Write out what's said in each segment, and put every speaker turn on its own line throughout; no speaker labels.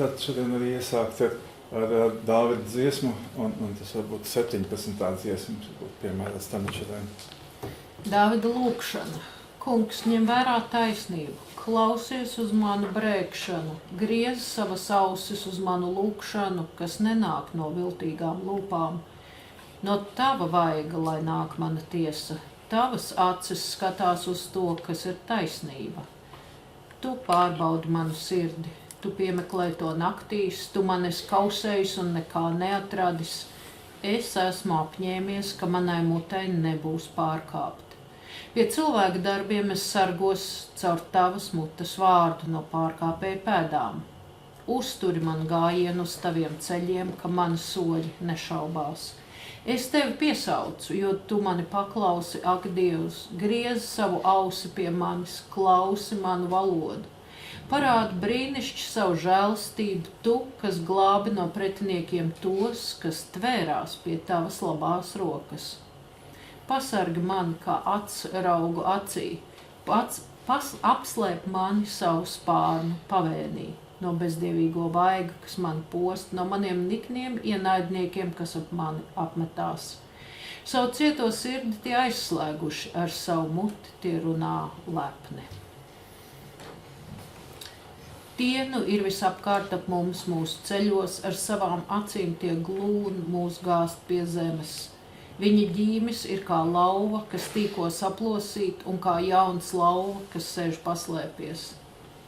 gribētu šodien arī iesākt ar Dāvida dziesmu, un tas varbūt 17. dziesmas, varbūt piemērots tam šodien.
Dāvida lūkšana. Kungs, ņem vērā taisnību, klausies uz manu brēkšanu, griez savas ausis uz manu lūkšanu, kas nenāk no viltīgām lūpām. No tava vaiga, lai nāk mana tiesa, tavas acis skatās uz to, kas ir taisnība. Tu pārbaudi manu sirdi, tu piemeklē to naktīs, tu man esi kausējis un nekā neatradis. Es esmu apņēmies, ka manai mutei nebūs pārkāpt. Pie cilvēka darbiem es sargos caur tavas mutes vārdu no pārkāpēju pēdām. Uzturi man gājienu uz taviem ceļiem, ka mani soļi nešaubās. Es tevi piesaucu, jo tu mani paklausi, ak, Dievs, griez savu ausi pie manis, klausi manu valodu. Parādi brīnišķi savu žēlastību, tu, kas glābi no pretiniekiem tos, kas tvērās pie tavas labās rokas. Pasargi mani kā raugu acī, apslēp mani savu spārnu pavēnī, no bezdievīgo vaiga, kas mani post, no maniem nikniem ienaidniekiem, kas ap mani apmetās. Savu cieto sirdi tie aizslēguši, ar savu muti tie runā lepni. Tie nu ir visapkārt ap mums mūsu ceļos, ar savām acīm tie glūni mūs gāzt pie zemes. Viņa ģīmis ir kā lauva, kas tīko saplosīt, un kā jauns lauva, kas sēž paslēpies.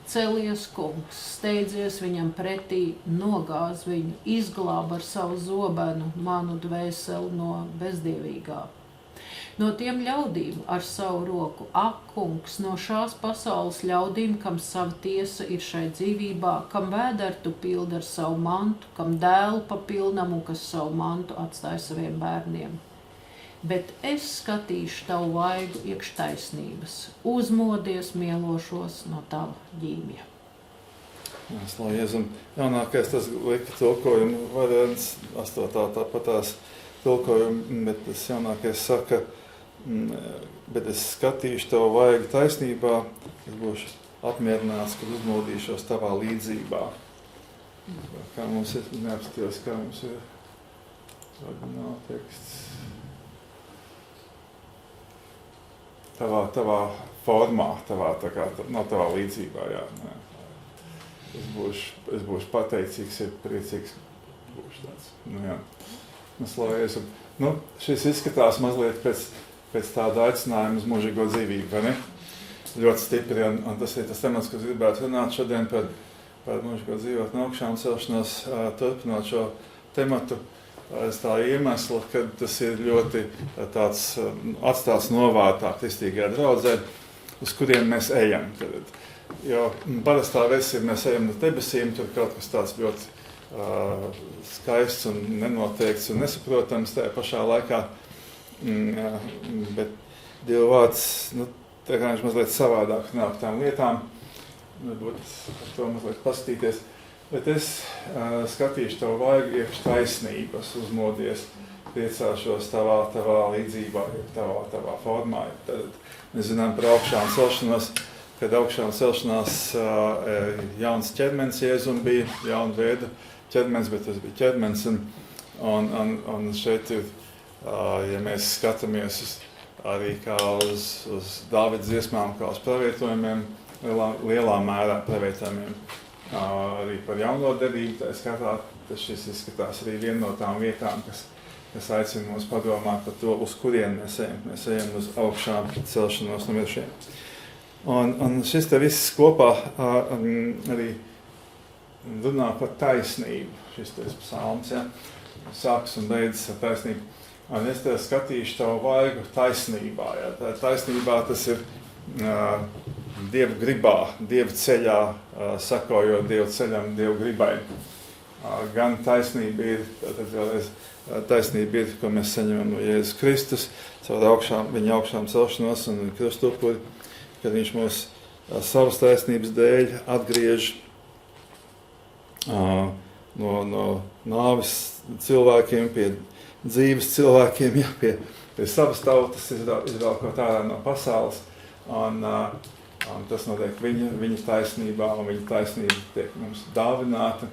Celies, kungs, steidzies viņam pretī, nogāz viņu, izglāb ar savu zobenu manu dvēseli no bezdievīgā. No tiem ļaudīm ar savu roku, ak, kungs, no šās pasaules ļaudīm, kam sava tiesa ir šai dzīvībā, kam vēderi tu pildi ar savu mantu, kam dēlu papilnam un kas savu mantu atstāja saviem bērniem. Bet es skatīšu tavu vaigu iekš taisnības, uzmodies mielošos no tava ģīmja.
Slavu Jēzum. Jaunākais tas lika tulkojumu variants, 8. tāpatās tulkojumu, bet tas jaunākais saka, bet es skatīšu tavu vaigu taisnībā, es būšu apmierināts, kad uzmodīšos tavā līdzībā. Kā mums ir, neapstījos, kā mums ir oriģināla teksts. Tavā formā, tavā līdzībā, jā. Es būšu pateicīgs, ir priecīgs, būšu tāds. Jā. Slavu Jēzum. Šis izskatās mazliet pēc tāda aicinājuma uz mūžīgo dzīvību, vai ne? Ļoti stipri, un tas ir tas temats, kas gribētu runāt šodien par mūžīgo dzīvot un augšām celšanos, turpinot šo tematu. Es tā iemeslu, ka tas ir ļoti tāds atstāts novārtā kristīgajā draudzē, uz kuriem mēs ejam. Jo parastā versija mēs ejam uz debesīm, tur kaut kas tāds ļoti skaists un nenoteikts un nesaprotams tajā pašā laikā. Bet Dieva vārds, tā kā viņš mazliet savādāk nāk tām lietām, varbūt par to mazliet paskatīties. Bet es skatīšu tavu vaigu iekš taisnības, uzmodies, priecāšos tavā līdzībā, tavā formā. Tad mēs zinām par augšām celšanos, kad augšām celšanās jauns ķermenis Jēzum bija, jauna veida ķermenis, bet tas bija ķermenis. Un šeit ir, ja mēs skatāmies arī kā uz Dāvida dziesmām, kā uz pravietojumiem, lielā mērā pravietojumiem. Arī par jauno derību, tā skatā, tas šis izskatās arī viena no tām vietām, kas aicina mums padomāt par to, uz kurien mēs ejam. Mēs ejam uz augšām celšanos no mirušajiem. Un šis te viss kopā arī runā par taisnību. Šis te psalms, ja, sāks un beidzas ar taisnību. Un es te skatīšu tavu vaigu taisnībā. Ja. Tā taisnībā tas ir Dieva gribā, Dieva ceļā, sakojot Dieva ceļam, Dieva gribai. Gan taisnība ir, ko mēs saņemam no Jēzus Kristus, caur viņa augšām celšanos un krustupuri, kad viņš mūs savas taisnības dēļ atgriež no nāves cilvēkiem pie dzīves cilvēkiem, ja, pie savas tautas, izvelkot ārā no pasaules. Un tas notiek viņa taisnībā, un viņa taisnība tiek mums dāvināta,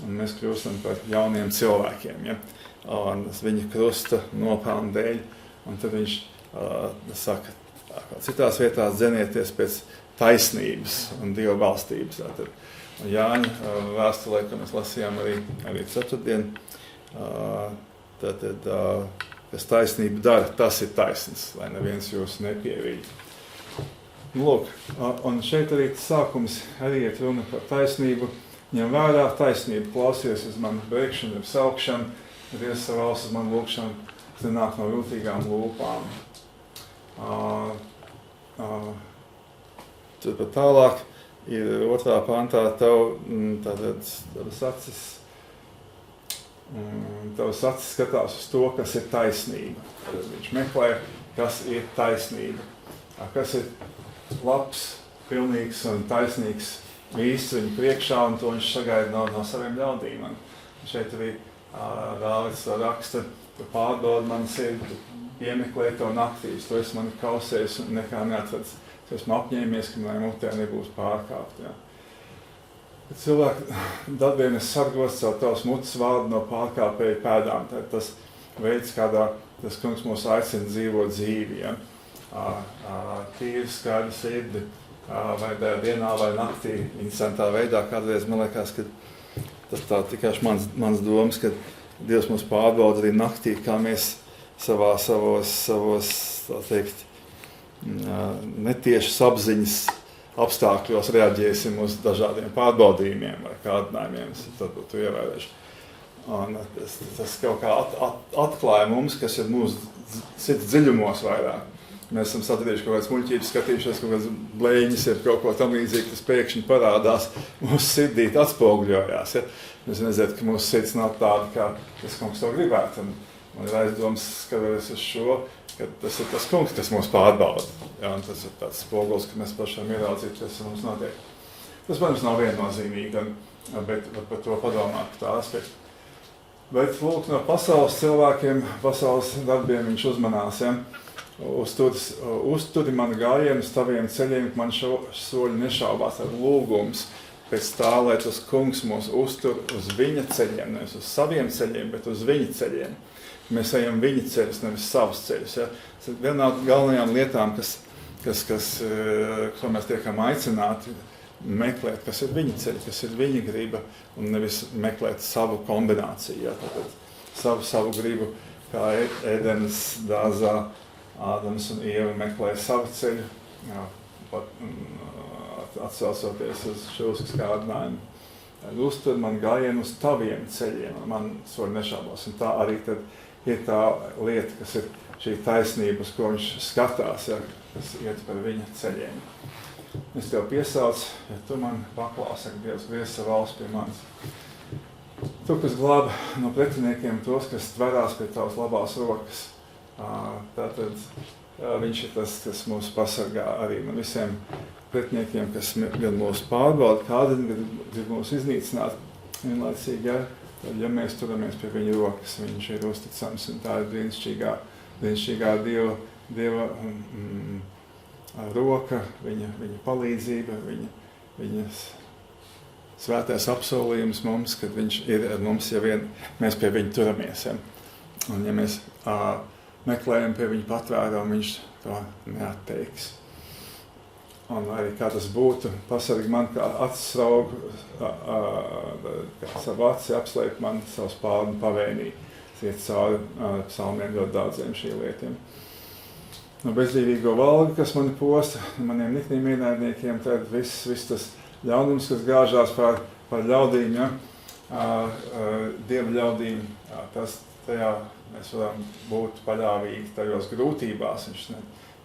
un mēs kļūstam par jauniem cilvēkiem, ja? Un viņa krusta nopelna dēļ, un tad viņš saka, citās vietās dzenieties pēc taisnības un Dieva valstības. Tātad, Jāņa vēstulē, ko mēs lasījām arī ceturtdien, tātad, kas taisnību dara, tas ir taisns, lai neviens jūs nepievīd. Lūk, un šeit arī sākums arī ir runa par taisnību. Ņem vērā taisnību, klausies uz manu bēgšanu, ar saukšanu, Dievs savals uz manu lūkšanu, tas nāk no viltīgām lūpām. Turpat tālāk ir 2. pantā tavas acis skatās uz to, kas ir taisnība. Tad viņš meklē, kas ir taisnība. Kas ir labs, pilnīgs un taisnīgs īsts viņa priekšā, un to viņš sagaida no saviem ļaudīm. Un šeit arī Dāvids raksta, tu pārbaudi mani sirdi, iemeklē to naktīs, tu esi mani kausējis un nekā neatradis. Tu esmu apņēmies, ka manai mutē nebūs pārkāpt. Ja. Kad cilvēki darbienes sargos caur tavas mutes vārdu no pārkāpēju pēdām, tad tas veids, kādā tas kungs mūs aicina dzīvot dzīvi. Ja. Tīri, skaidri sirdi, vai dienā vai naktī, interesantā veidā, kādreiz man liekas, ka tas tā tikai mans domas, ka Dievs mūs pārbauda arī naktī, kā mēs savos tā teikt, netiešas apziņas apstākļos reaģēsim uz dažādiem pārbaudījumiem vai kārdinājumiem, tad būtu ievērējuši. Un tas kaut kā atklāja mums, kas ir mūsu sirds dziļumos vairāk. Mēs esam sadarījuši kaut kādas muļķības, skatījušies kaut kādas blēņas, ir kaut ko tam līdzīgi, tas pēkšņi parādās, mūsu sirdīt atspoguļojās. Ja? Mēs redzētu, ka mūsu sirds nav tāda, kā tas kungs to gribētu. Un man ir aizdoms, skatoties uz šo, ka tas ir tas kungs, kas mūs pārbauda. Ja? Un tas ir tāds spogulis, ka mēs pašām ieraudzīt, kas mums notiek. Tas, protams, nav viennozīmīgi, bet par to padomāt par tā aspektu. Bet lūk, no pasaules cilvēkiem, pasaules darbiem viņš uzmanās. Ja? Uzturi man gājienus taviem ceļiem, man soļi nešaubās ar lūgums pēc tā, lai tas kungs mūs uztur uz viņa ceļiem, nevis uz saviem ceļiem, bet uz viņa ceļiem. Mēs ejam viņa ceļus, nevis savus ceļus. Ja? Tas ir viena no galvenajām lietām, ko mēs tiekam aicināti meklēt, kas ir viņa ceļi, kas ir viņa griba, un nevis meklēt savu kombināciju. Ja? Tātad savu gribu, kā Ēdenes dārzā, Ādams un Ieva meklēja savu ceļu, atsaucoties uz šūskas kārdinājumu. Uztur man gājienu uz taviem ceļiem, man soļi nešaubās. Un tā arī tad ir tā lieta, kas ir šī taisnība, uz ko viņš skatās, ja, kas iet par viņa ceļiem. Es tev piesaucu, ja tu man paklāsi, ka Dievs griez savu valsts pie manis. Tu, kas glāb no pretiniekiem tos, kas tverās pie tavas labās rokas. Tātad viņš ir tas, kas mūs pasargā arī no visiem pretiniekiem, kas gan mūs pārbauda, kādi grib mūs iznīcināt vienlaicīgi, ja, tad, ja mēs turamies pie viņa rokas, viņš ir uzticams, un tā ir brīnišķīgā Dieva roka, viņa palīdzība, viņa svētais apsolījums mums, kad viņš ir ar mums, ja vien mēs pie viņa turamies. Ja. Un ja mēs meklējam pie viņa patvērumu, viņš to neatteiks. Un arī kā tas būtu, pasargi man kā acis raugu, kā savu aci apslēp man savu spārnu pavēnī. Iet cauri psalmiem ļoti daudziem šī lietiem. No bezdzīvīgo valgu, kas mani posta, maniem nikniem ienaidniekiem, tad viss tas ļaunums, kas gāžās par ļaudīm, ja? Dieva ļaudīm, tajā mēs varam būt paļāvīgi tajos grūtībās. Viņš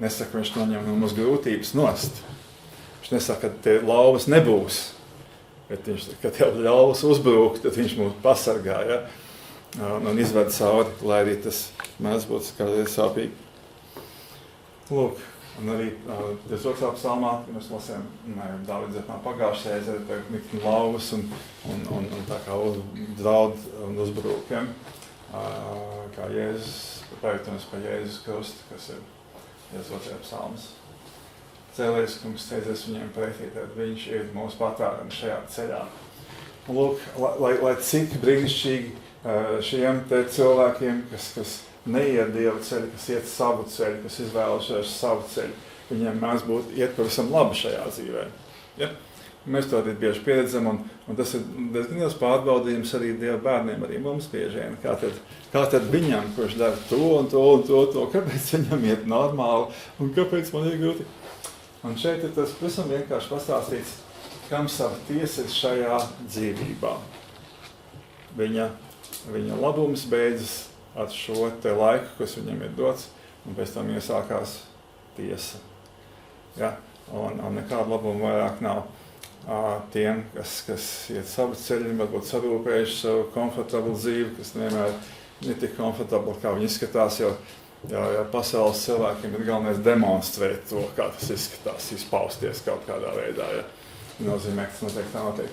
nesaka, viņš noņem no mūsu grūtības nost. Viņš nesaka, ka tie lauvas nebūs. Bet kad tev ļauvas uzbrūk, tad viņš mūs pasargā, ja? Un izved cauri, lai arī tas mēs būtu kādreiz sāpīgi. Lūk, un arī 22. psalmā, kad mēs lasījām Dāvida dziesmā pagājušajā, ir nikni lauvas un tā kā draud un uzbrūk. Ja? Kā Jēzus, pētams par Jēzus krustu, kas ir 22. psalms. cēlies, kungs steidzies viņiem pretī, tad viņš ir mūsu patvērums šajā ceļā. Un lūk, lai cik brīnišķīgi šiem te cilvēkiem, kas neiet Dieva ceļu, kas iet savu ceļu, kas izvēlušies savu ceļu, viņiem mēs būtu iet pavisam labi šajā dzīvē. Ja? Mēs to arī bieži pieredzam, un tas ir diezgan liels pārbaudījums arī Dieva bērniem, arī mums bieži vien. Kā tad viņam, kurš dara to un to, kāpēc viņam iet normāli un kāpēc man ir grūti? Un šeit ir tas pavisam vienkārši pastāstīts, kam sava tiesa ir šajā dzīvībā. Viņa labums beidzas ar šo te laiku, kas viņam ir dots, un pēc tam iesākās tiesa. Ja? Un nekāda labuma vairāk nav. Tiem, kas iet savu ceļu, varbūt sarūpējuši savu komfortablu dzīvi, kas nevienmēr ir tik komfortabli, kā viņi izskatās, jo pasaules cilvēkiem ir galvenais demonstrēt to, kā tas izskatās, izpausties kaut kādā veidā. Ja. Nozīmē, ka tas noteikti tā notiek.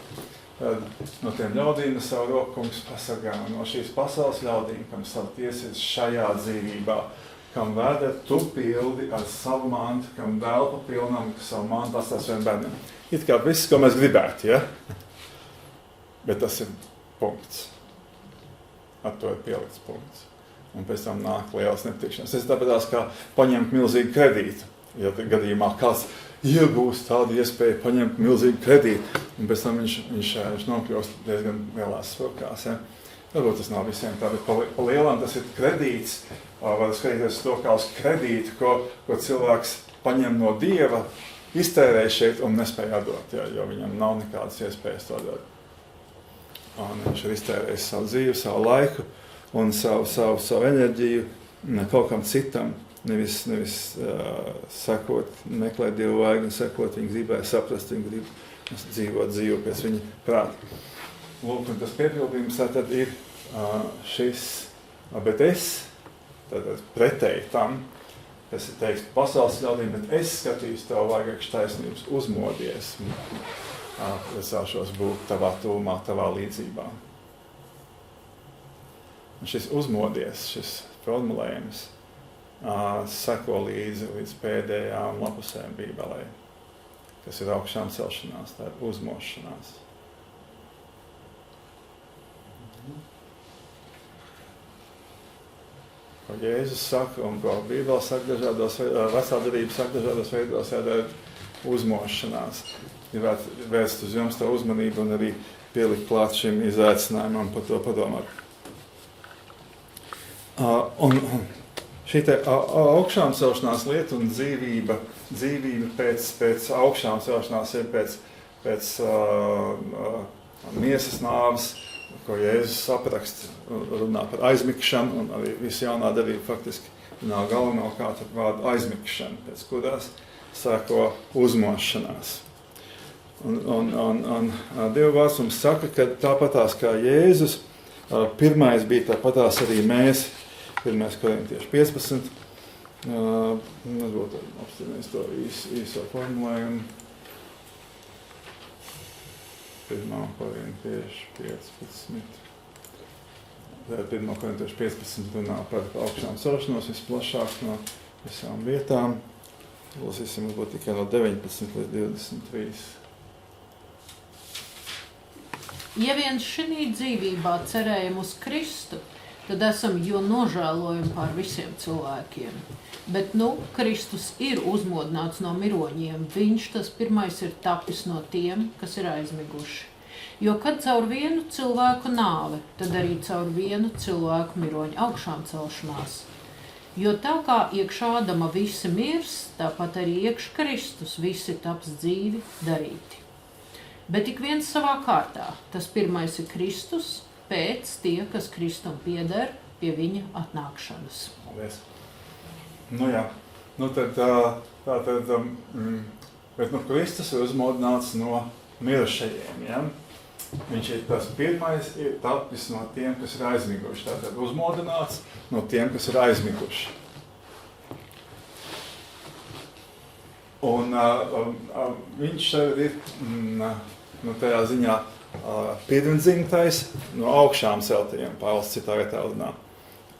Tad no tiem ļaudīm savu roku kungs pasargā, no šīs pasaules ļaudīm, kam savu tiesa ir šajā dzīvībā, kam vēda tu pildi ar savu mantu, kam dēlpa pilnam, ka savu mantu atstās vien bērniem. It kā viss, ko mēs gribētu, ja? Bet tas ir punkts. Ar to ir pielikts punkts. Un pēc tam nāk lielas nepatikšanas. Tas ir tāpēc, kā paņemt milzīgu kredītu. Ja gadījumā kāds iegūst tādu iespēju paņemt milzīgu kredītu, un pēc tam viņš nokļūst diezgan lielās sprokās. Ja? Varbūt tas nav visiem tā, bet pa lielam tas ir kredīts. Var skatīties to kā uz kredītu, ko cilvēks paņem no Dieva, iztērēja šeit un nespēja atdot, jo viņam nav nekādas iespējas to dot. Un viņš ir iztērējis savu dzīvi, savu laiku un savu enerģiju kaut kam citam, nevis sakot, meklēt Dievu vaigu un sakot, viņi gribēja saprast, viņi grib dzīvot dzīvu pēc viņa prāta. Lūk, un tas piepildījums tātad ir šis, bet es tātad pretēji tam, kas ir teiks pasaules ļaudīm, bet es skatīšu tev vajagākšu taisnības, uzmodies. Es sāšos būt tavā tūmā, tavā līdzībā. Un šis uzmodies, šis formulējums seko līdz pēdējām lapusēm Bībelē, kas ir augšām celšanās, tā ir uzmošanās. Ko Jēzus saka un ko Bībele saka dažādos, vecā derība saka dažādos veidos, jādara uzmošanās. Ir vērst uz jums tā uzmanību un arī pielikt klāt šim izaicinājumam par to padomāt. Un šī te augšām celšanās lieta un dzīvība pēc augšām celšanās ir pēc miesas nāves, ko Jēzus apraksta, runā par aizmigšanu, un arī visa jaunā derība faktiski nav galvenokārt ar vārdu aizmigšanu, pēc kurās sāko uzmošanās. Un Dieva vārds mums saka, ka tāpatās kā Jēzus, pirmais bija tāpatās arī mēs, 1. Korintieši 15, varbūt apstāmies to īso formulējumu. 1. Korintieši 15. 1. Korintieši 15 runā par augšām celšanos visplašāk no visām vietām. Lasīsim varbūt tikai no 19 līdz 23.
Ja vien šī dzīvībā cerējam uz Kristu, tad esam jo nožēlojumi pār visiem cilvēkiem. Bet, Kristus ir uzmodināts no miroņiem. Viņš tas pirmais ir tapis no tiem, kas ir aizmiguši. Jo, kad caur vienu cilvēku nāve, tad arī caur vienu cilvēku miroņu augšām celšanās. Jo tā kā iekš Ādama visi mirs, tāpat arī iekš Kristus visi taps dzīvi darīti. Bet ik viens savā kārtā. Tas pirmais ir Kristus, pēc tie, kas Kristum pieder pie viņa atnākšanas.
Paldies. Jā, bet Kristus ir uzmodināts no mirušajiem, ja? Viņš ir tas pirmais, ir tapis no tiem, kas ir aizmiguši. Tātad uzmodināts no tiem, kas ir aizmiguši. Un viņš ir tajā ziņā pirmdzimtais no augšām celtajiem, Pāvils citā vietā runā.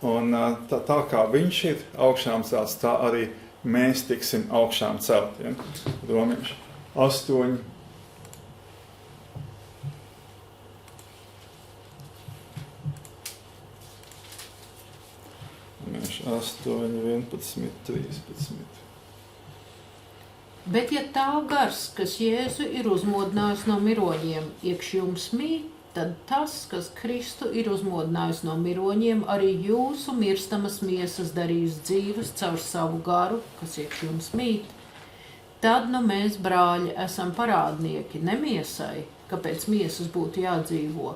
Un tā kā viņš ir augšām celts, tā arī mēs tiksim augšām celti. Ja? Romieši 8. Romieši 8, 11, 13.
Bet ja tā gars, kas Jēzu ir uzmodinājis no miroņiem, iekš jums mīt, tad tas, kas Kristu ir uzmodinājis no miroņiem, arī jūsu mirstamas miesas darīs dzīves caur savu garu, kas iekš jums mīt. Tad nu mēs, brāļi, esam parādnieki, ne miesai, ka pēc miesas būtu jādzīvo.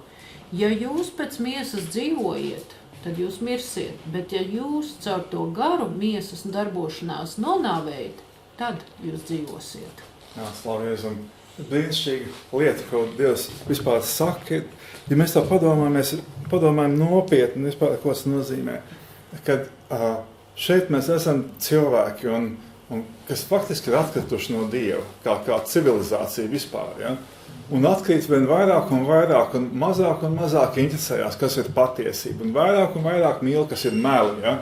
Ja jūs pēc miesas dzīvojiet, tad jūs mirsiet, bet ja jūs caur to garu miesas darbošanās nonāvējat, tad jūs dzīvosiet.
Jā, slavies, un brīnišķīga lieta, ko Dievs vispār saka, ja mēs tā padomājam nopietni, vispār, ko tas nozīmē, kad šeit mēs esam cilvēki, un kas faktiski ir atkrituši no Dieva, kā civilizācija vispār, ja? Un atkrīt vien vairāk un vairāk, un mazāk interesējās, kas ir patiesība, un vairāk mīl, kas ir meli, ja?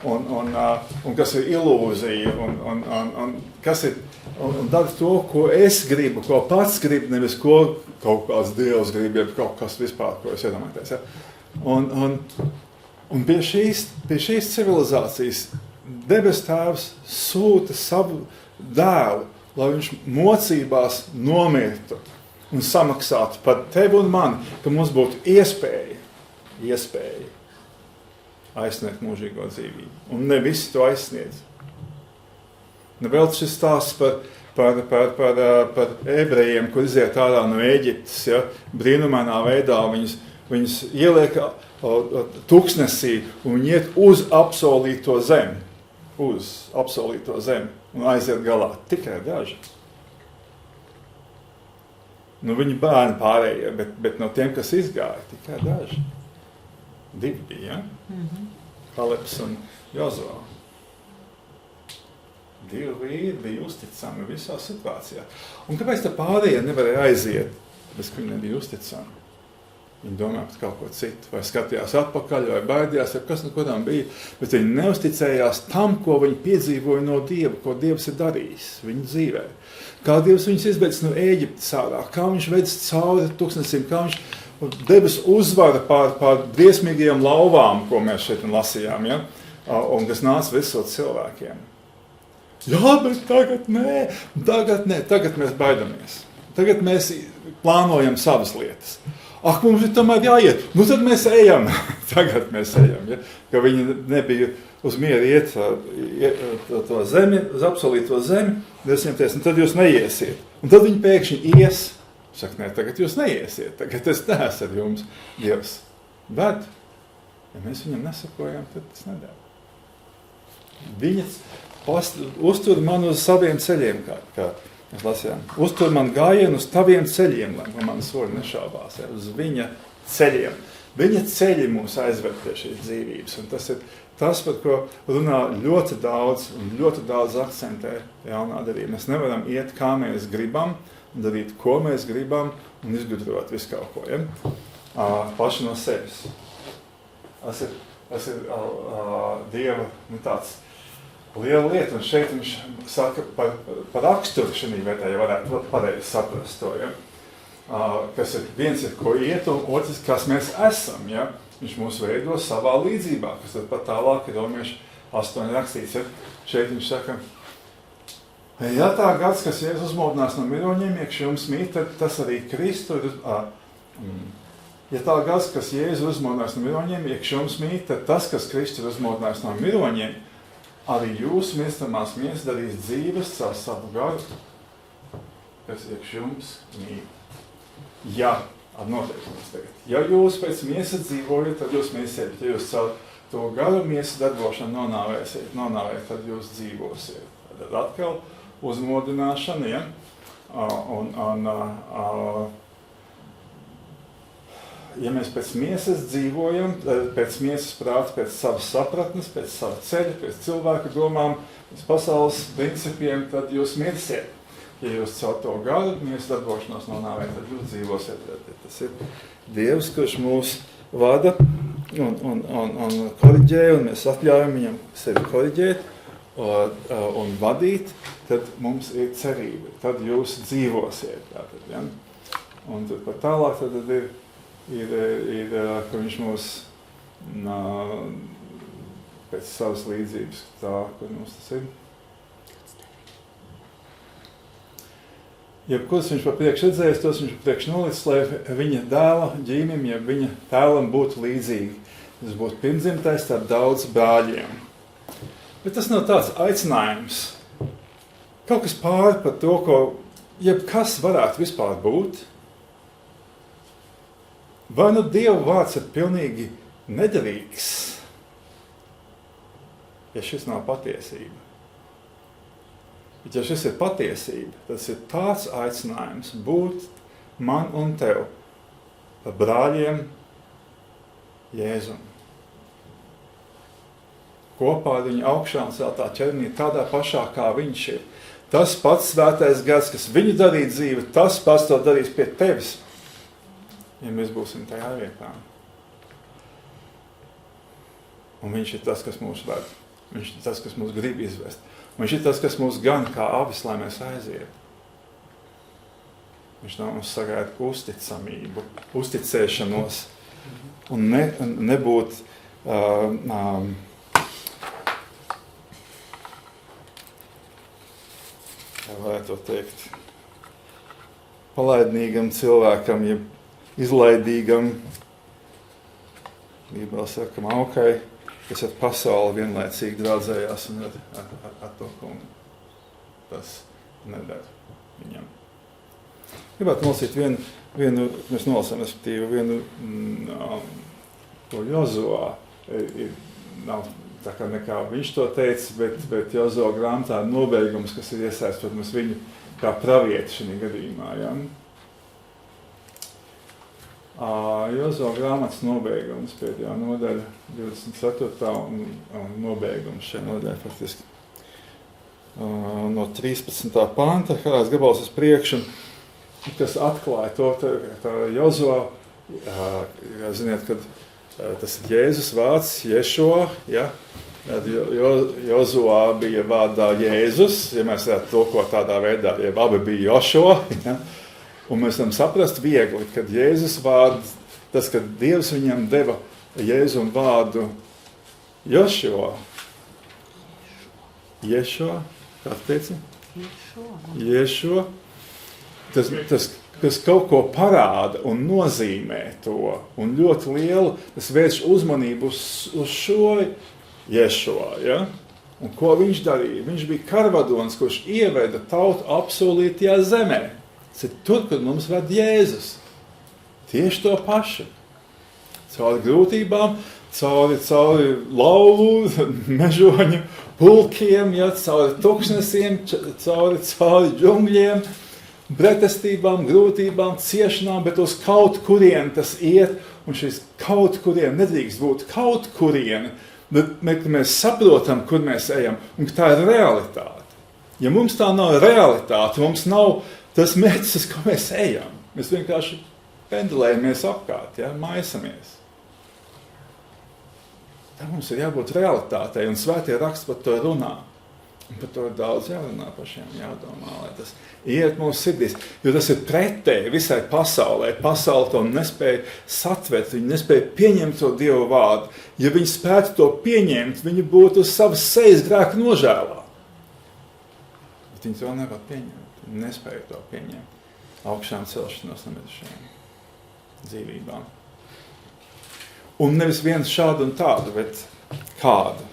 Un kas ir ilūzija, un kas ir, un dara to, ko es gribu, ko pats gribu, nevis ko kaut kāds Dievs grib, ja kaut kas vispār, ko es iedomājos. Ja? Un pie šīs civilizācijas debes Tēvs sūta savu dēlu, lai viņš mocībās nomirtu un samaksātu par tevi un mani, ka mums būtu iespēja aizsniegt mūžīgo dzīvību. Un ne visi to aizsniedz. Vēl šis stāsts par ebrejiem, kur iziet ārā no Ēģiptes, ja, brīnumainā veidā viņus ieliek tūkstnesī un viņi iet uz apsolīto zemi. Un aiziet galā. Tikai daži. Nu, viņi bērni pārējie, bet no tiem, kas izgāja, tikai daži. 2 bija, ja? Kalebs un Jozua. 2 vīri bija uzticami visā situācijā. Un kāpēc tā pārējie nevarēja aiziet? Tāpēc, ka viņi nebija uzticami. Viņi domāja par kaut ko citu, vai skatījās atpakaļ, vai baidījās, vai kas no kodām bija. Bet viņi neusticējās tam, ko viņi piedzīvoja no Dieva, ko Dievs ir darījis viņu dzīvē. Kā Dievs viņus izbeidz no Ēģiptes ārā, kā viņš veids cauri tūkstnesiem, kā viņš debes uzvara pār briesmīgajām lauvām, ko mēs šeit lasījām, ja? Un kas nāca visot cilvēkiem. Jā, bet tagad nē, tagad mēs baidamies. Tagad mēs plānojam savas lietas. Ak, mums ir tomēr jāiet, nu tad mēs ejam. Tagad mēs ejam, ja? Ka viņi nebija uz mieru iet to zemi, uz apsolīto zemi, un tad jūs neiesiet. Un tad viņi pēkšņi ies. Saka, nē, tagad jūs neiesiet, tagad es neesmu ar jums, Dievs. Bet, ja mēs viņam nesakojam, tad tas nedara. Viņa uztur man uz saviem ceļiem, kā mēs lasījām. Uztur man gājienu uz taviem ceļiem, lai man soli nešābās, ja, uz viņa ceļiem. Viņa ceļi mūs aizved pie šīs dzīvības, un tas ir tas, par ko runā ļoti daudz akcentē jaunā darība. Mēs nevaram iet, kā mēs gribam, darīt, ko mēs gribam, un izgudrot visu kaut ko, ja? Paši no sevis. Tas ir Dieva tāds liela lieta, un šeit viņš saka par raksturu šī vietā, ja varētu pareizi saprast to, ja? Kas ir, viens ir, ko iet, un otrs, kas mēs esam, ja? Viņš mūs veido savā līdzībā, kas ir pat tālāk, ir Romieši 8 rakstīts, ja? Šeit viņš saka, ja tā gads, kas Jēzus uzmodinās no miroņiem, iekš jums mīt, tad tas arī Kristu ir, ja tā gads, kas Jēzus uzmodinās no miroņiem, iekš jums mīt, tad tas, kas Kristu ir uzmodinās no miroņiem, arī jūsu mirstamās miesas darīs dzīves caur savu garu, kas iekš jums mīt. Ja, ar noteikumus tagad. Ja jūs pēc miesas dzīvojat, tad jūs mirsiet, ja jūs caur to garu miesas darbošanu nonāvējat, tad jūs dzīvosiet. Tad atkal uzmodināšana, ja? Ja mēs pēc miesas dzīvojam, pēc miesas prāta, pēc savas sapratnes, pēc sava ceļa, pēc cilvēku domām, pēc pasaules principiem, tad jūs mirsiet. Ja jūs caur to garu miesas darbošanos nonāvējat, tad jūs dzīvosiet. Tas ir Dievs, kurš mūs vada un koriģē, un mēs atļaujam viņam sevi koriģēt. un vadīt, tad mums ir cerība. Tad jūs dzīvosiet. Tātad, ja? Un tad pat tālāk tad ir ka viņš mūs pēc savas līdzības tā, kur mums tas ir. Jebkurš viņš pa priekš redzējis, tos viņš pa priekš nolicis, lai viņa dēla ģīmim, ja viņa tēlam būtu līdzīgi. Tas būtu pirmdzimtais ar daudz brāļiem. Bet tas nav tāds aicinājums. Kaut kas pāri par to, ko jebkas varētu vispār būt. Vai nu Dieva vārds ir pilnīgi nederīgs, ja šis nav patiesība? Bet ja šis ir patiesība, tas ir tāds aicinājums būt man un tev par brāļiem Jēzum. Kopā ar viņu augšā un celtā ķermenī tādā pašā, kā viņš ir. Tas pats svētais gars, kas viņu darīja dzīvi, tas pats to darīs pie tevis, ja mēs būsim tajā vietā. Un viņš ir tas, kas mūs ved. Viņš ir tas, kas mūs grib izvest. Viņš ir tas, kas mūs gan kā avis, lai mēs aizietu. Viņš nav mums sagaida uzticamību, uzticēšanos un nebūt kā varētu to teikt, palaidnīgam cilvēkam, ja izlaidīgam, Bībelē saka, maukai, kas ar pasauli vienlaicīgi draudzējās un ar to kungu. Tas nedara viņam. Gribētu nolasīt vienu mēs nolasām, respektīvi, vienu to Jozuā. Nav tā kā nekā viņš to teica, bet Jozuā grāmatā nobeigums, kas ir iesaistot mēs viņu kā pravieti šajā gadījumā. Ja? Jozuā grāmatas nobeigums, pēdējā nodaļa, 24. un nobeigums šajā nodaļā faktiski. No 13. panta, kādās gabals uz priekšu, kas atklāja to, tā Jozuā, ziniet, kad tas ir Jēzus vārds, Ješua, ja? Jozuā bija vārdā Jēzus, ja mēs varētu tulkot tādā veidā, ja abi bija Jošua, ja? Un mēs varam saprast viegli, kad Jēzus vārds, tas, kad Dievs viņam deva Jēzum vārdu Jošua, kāds teica? Ješua. Tas kaut ko parāda un nozīmē to, un ļoti lielu, tas vērš uzmanību uz šo Ješua, ja? Un ko viņš darīja? Viņš bija karvadonis, kurš ieveda tautu apsolītajā zemē. Tas ir tur, kur mums ved Jēzus. Tieši to pašu. Cauri grūtībām, cauri lauvu, mežoņu pulkiem, ja, cauri tuksnesiem, cauri džungļiem, pretestībām, grūtībām, ciešanām, bet uz kaut kurien tas iet, un šis kaut kurien nedrīkst būt kaut kurien, bet mēs saprotam, kur mēs ejam, un tā ir realitāte. Ja mums tā nav realitāte, mums nav tas mērķis, uz ko mēs ejam. Mēs vienkārši pendulējamies apkārt, ja, maisamies. Tā mums ir jābūt realitātei, un svētie raksti par to runā. Un par to ir daudz jārunā pašiem, jādomā, lai tas iet mūsu sirdīs. Jo tas ir pretēji visai pasaulē. Pasaule to nespēja satvert, viņi nespēja pieņemt to Dievu vārdu. Ja viņi spētu to pieņemt, viņi būtu uz savas sejas grēka nožēlā. Bet viņi to nevar pieņemt. Nespēja to pieņemt. Augšām celšanos nemirušajiem dzīvībām. Un nevis viens šādu un tādu, bet kādu,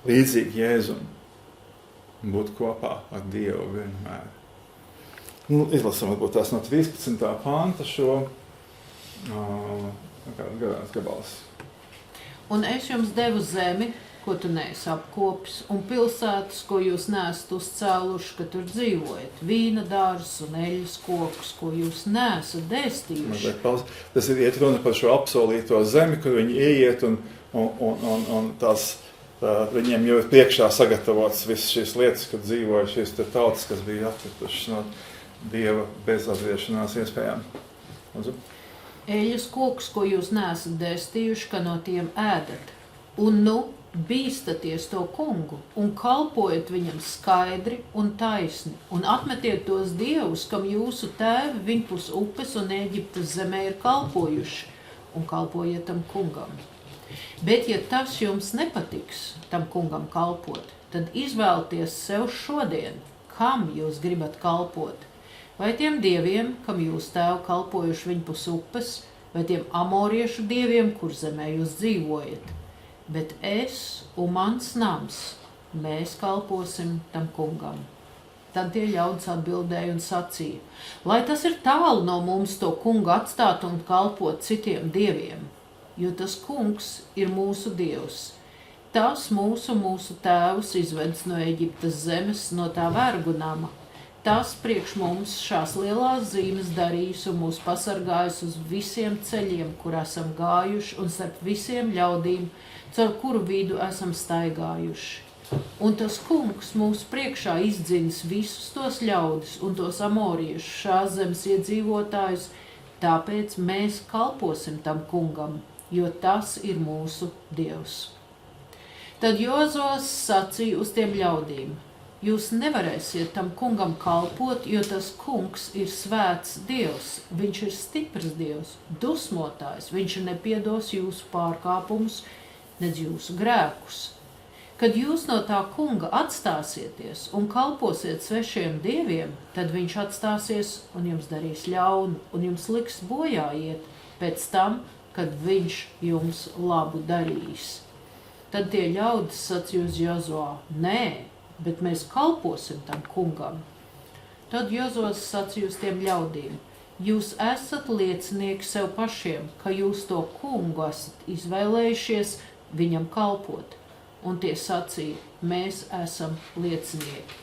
līdzīgi Jēzum, būt kopā ar Dievu vienmēr. Izlasam varbūt tās no 13. panta šo garās gabals.
Un es jums devu zemi, ko tu neesi apkopis, un pilsētas, ko jūs neesat uzcēluši, ka tur dzīvojat, vīna dārzus un eļļas kokus, ko jūs neesat dēstījuši.
Tas ir iet runa par šo apsolīto zemi, kur viņi ieiet un tās, viņiem jau ir priekšā sagatavotas visas šīs lietas, kad dzīvoja šīs tautas, kas bija atkritušas no Dieva bezatgriešanās iespējām.
Eļļas kokus, ko jūs neesat dēstījuši, ka no tiem ēdat. Un bīstaties to kungu un kalpojiet viņam skaidri un taisni, un atmetiet tos dievus, kam jūsu tēvi viņpus upes un Ēģiptes zemē ir kalpojuši, un kalpojiet tam kungam. Bet, ja tas jums nepatiks tam kungam kalpot, tad izvēlieties sev šodien, kam jūs gribat kalpot, vai tiem dieviem, kam jūs tēvi kalpojuši viņpus upes, vai tiem amoriešu dieviem, kur zemē jūs dzīvojat. Bet es un mans nams, mēs kalposim tam kungam. Tad tie ļaudis atbildēja un sacīja, lai tas ir tālu no mums to kungu atstāt un kalpot citiem dieviem, jo tas kungs ir mūsu dievs. Tas mūsu tēvus izvedis no Ēģiptes zemes, no tā vergu nama. Tas priekš mums šās lielās zīmes darījis un mūs pasargājis uz visiem ceļiem, kur esam gājuši, un starp visiem ļaudīm, caur kuru vidu esam staigājuši. Un tas kungs mūsu priekšā izdzinis visus tos ļaudis un tos amoriešus, šās zemes iedzīvotājus, tāpēc mēs kalposim tam kungam, jo tas ir mūsu dievs. Tad Jozos sacīja uz tiem ļaudīm, jūs nevarēsiet tam kungam kalpot, jo tas kungs ir svēts dievs, viņš ir stiprs dievs, dusmotājs, viņš nepiedos jūsu pārkāpumus, nedz jūsu grēkus. Kad jūs no tā kunga atstāsieties un kalposiet svešiem dieviem, tad viņš atstāsies un jums darīs ļaunu, un jums liks bojā iet pēc tam, kad viņš jums labu darīs. Tad tie ļaudis sacīja uz Jozuā, nē, bet mēs kalposim tam kungam. Tad Jozos sacīja uz tiem ļaudīm, jūs esat liecinieki sev pašiem, ka jūs to kungu esat izvēlējušies viņam kalpot. Un tie sacīja, mēs esam liecinieki.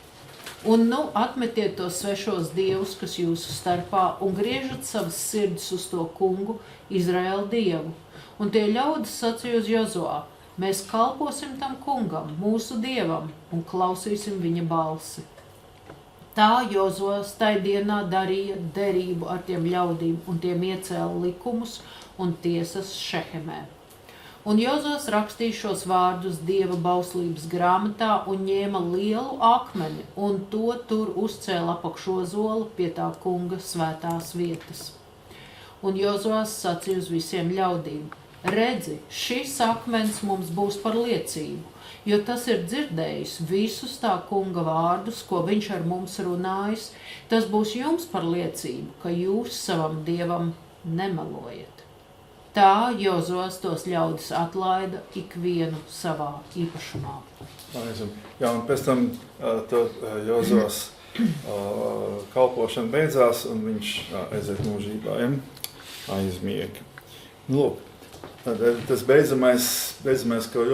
Un nu atmetiet tos svešos dievus, kas jūsu starpā, un griežat savas sirdis uz to kungu, Izraēla dievu. Un tie ļaudis sacīja uz Jozuā, mēs kalposim tam kungam, mūsu dievam, un klausīsim viņa balsi. Tā Jozos tai dienā darīja derību ar tiem ļaudīm, un tiem iecēla likumus un tiesas Šehemē. Un Jozos rakstīja šos vārdus Dieva bauslības grāmatā un ņēma lielu akmeni, un to tur uzcēla apakšozolu pie tā kunga svētās vietas. Un Jozos sacīja uz visiem ļaudīm, redzi, šis akmens mums būs par liecību, jo tas ir dzirdējis visus tā kunga vārdus, ko viņš ar mums runājis, tas būs jums par liecību, ka jūs savam dievam nemelojat. Tā Jozos tos ļaudis atlaida ikvienu savā īpašumā.
Jā, un pēc tam Jozos kalpošana beidzās, un viņš aiziet mūžībā, aizmiega. Lūk, tas beidzamais, ko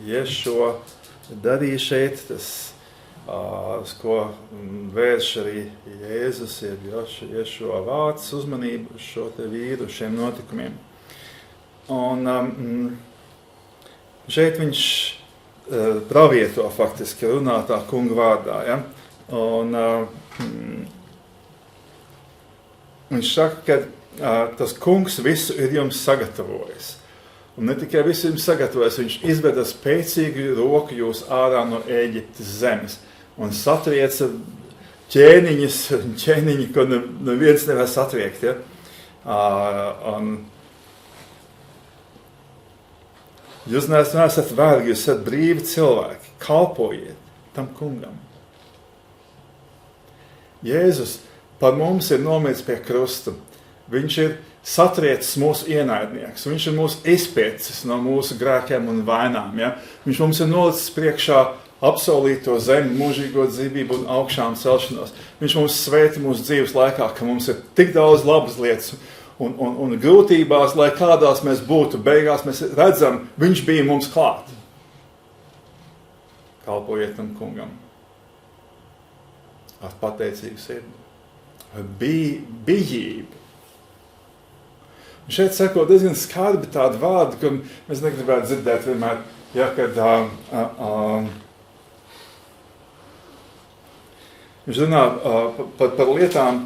Ješo darīja šeit, tas, ko vērš arī Jēzus, Ješo vārds uzmanību uz šo te vīru, šiem notikumiem. Un šeit viņš pravieto faktiski runā tā kunga vārdā, ja? Un viņš saka, ka tas kungs visu ir jums sagatavojis. Un ne tikai visu jums sagatavojis, viņš izveda spēcīgu roku jūs ārā no Ēģiptes zemes un satrieca ķēniņi, ko neviens nevar satriekt. Ja? Jūs neesat vergi, jūs esat brīvi cilvēki. Kalpojiet tam kungam. Jēzus par mums ir nomiris pie krusta. Viņš ir satriecis mūsu ienaidnieks. Viņš ir mūsu izpiecis no mūsu grēkiem un vainām. Ja? Viņš mums ir nolicis priekšā apsolīto zemi, mūžīgo dzīvību un augšām celšanos. Viņš mums svētī mūsu dzīves laikā, ka mums ir tik daudz labas lietas un grūtībās, lai kādās mēs būtu. Beigās mēs redzam, viņš bija mums klāt. Kalpojiet tam kungam. Ar pateicību sirdi. Ar bijību. Un šeit sako diezgan skarbi tādi vārdi, ka mēs negribētu dzirdēt vienmēr, ja, kad viņš runā par lietām,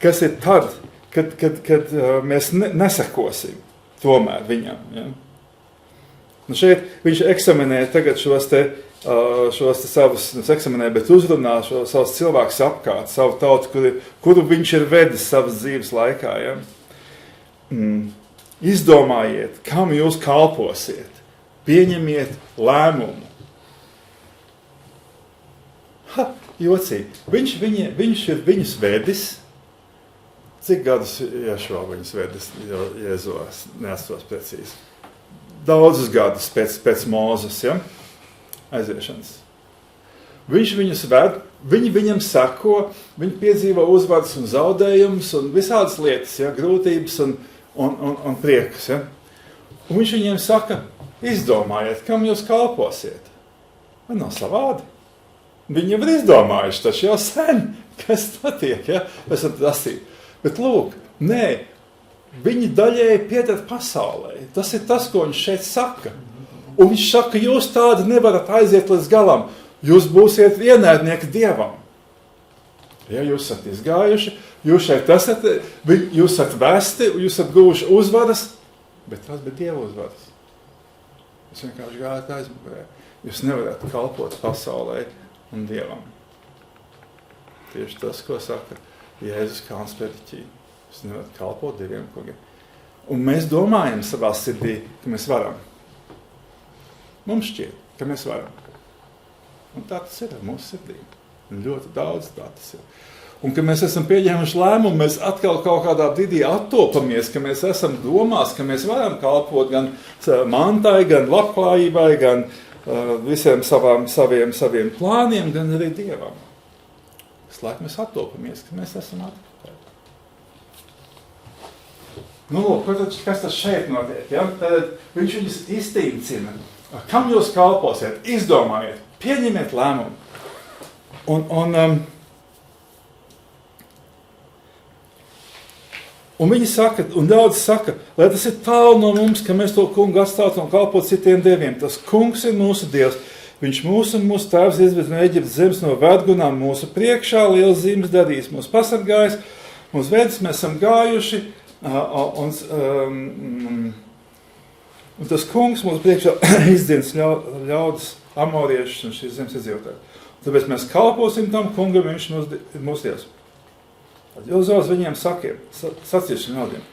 kas ir tad, kad mēs nesakosim tomēr viņam. Ja? Nu šeit viņš eksaminē tagad šos te savus, eksaminē, bet uzrunā savus cilvēkus apkārt, savu tautu, kuru viņš ir vedis savas dzīves laikā. Ja? Izdomājiet, kam jūs kalposiet, pieņemiet lēmumu. Jocīgi. Viņš ir viņus vedis. Cik gadus Ješua viņus vedis, jo Jēzus neatceros precīzi. Daudzus gadus pēc Mūzes, ja? Aiziešanas. Viņš viņus ved, viņi viņam sako, viņi piedzīvo uzvaras un zaudējumus un visādas lietas, ja? Grūtības un priekus. Ja? Un viņš viņiem saka, izdomājiet, kam jūs kalposiet. Man nav savādi. Viņi jau ir izdomājuši, taču jau sen, kas notiek, ja? Esam prasīju. Bet lūk, nē, viņi daļēji pieder pasaulē. Tas ir tas, ko viņš šeit saka. Un viņš saka, jūs tādi nevarat aiziet līdz galam. Jūs būsiet ienaidnieki Dievam. Ja jūs esat izgājuši, jūs šeit esat, jūs esat vesti, jūs esat guvuši uzvaras, bet tas bija Dieva uzvaras. Jūs vienkārši gājat aizmugurē. Jūs nevarat kalpot pasaulē un Dievam. Tieši tas, ko saka Jēzus Kalns prediķī. Jūs nevarat kalpot diviem kungiem. Un mēs domājam savā sirdī, ka mēs varam. Mums šķiet, ka mēs varam. Un tā tas ir ar mūsu sirdī. Un ļoti daudz tā tas ir. Un ka mēs esam pieņēmuši lēmumu, mēs atkal kaut kādā brīdī attopamies, ka mēs esam domās, ka mēs varam kalpot gan mantai, gan labklājībai, gan visiem saviem plāniem, gan arī Dievam. Visu mēs attopamies, ka mēs esam atpakaļ. Nu, kas tas šeit notiek? Ja? Tad viņš viņus iztīcina. Kam jūs kalposiet? Izdomājiet, pieņemiet lēmumu. Un viņi saka, un daudz saka, lai tas ir tālu no mums, ka mēs to kungu atstātu un kalpot citiem dieviem. Tas kungs ir mūsu Dievs. Viņš mūsu un mūsu tēvs izved no Eģiptes zemes no vergunām mūsu priekšā, liels zīmes darījis, mūs pasargājis, mūs vedis, mēs esam gājuši, un tas kungs mūsu priekšā izdienas ļaudis, amoriešus un šīs zemes iedzīvotāji. Tāpēc mēs kalposim tam kungam, viņš ir mūsu Dievs. Jozovs viņiem sacīja šiem ļaudiem,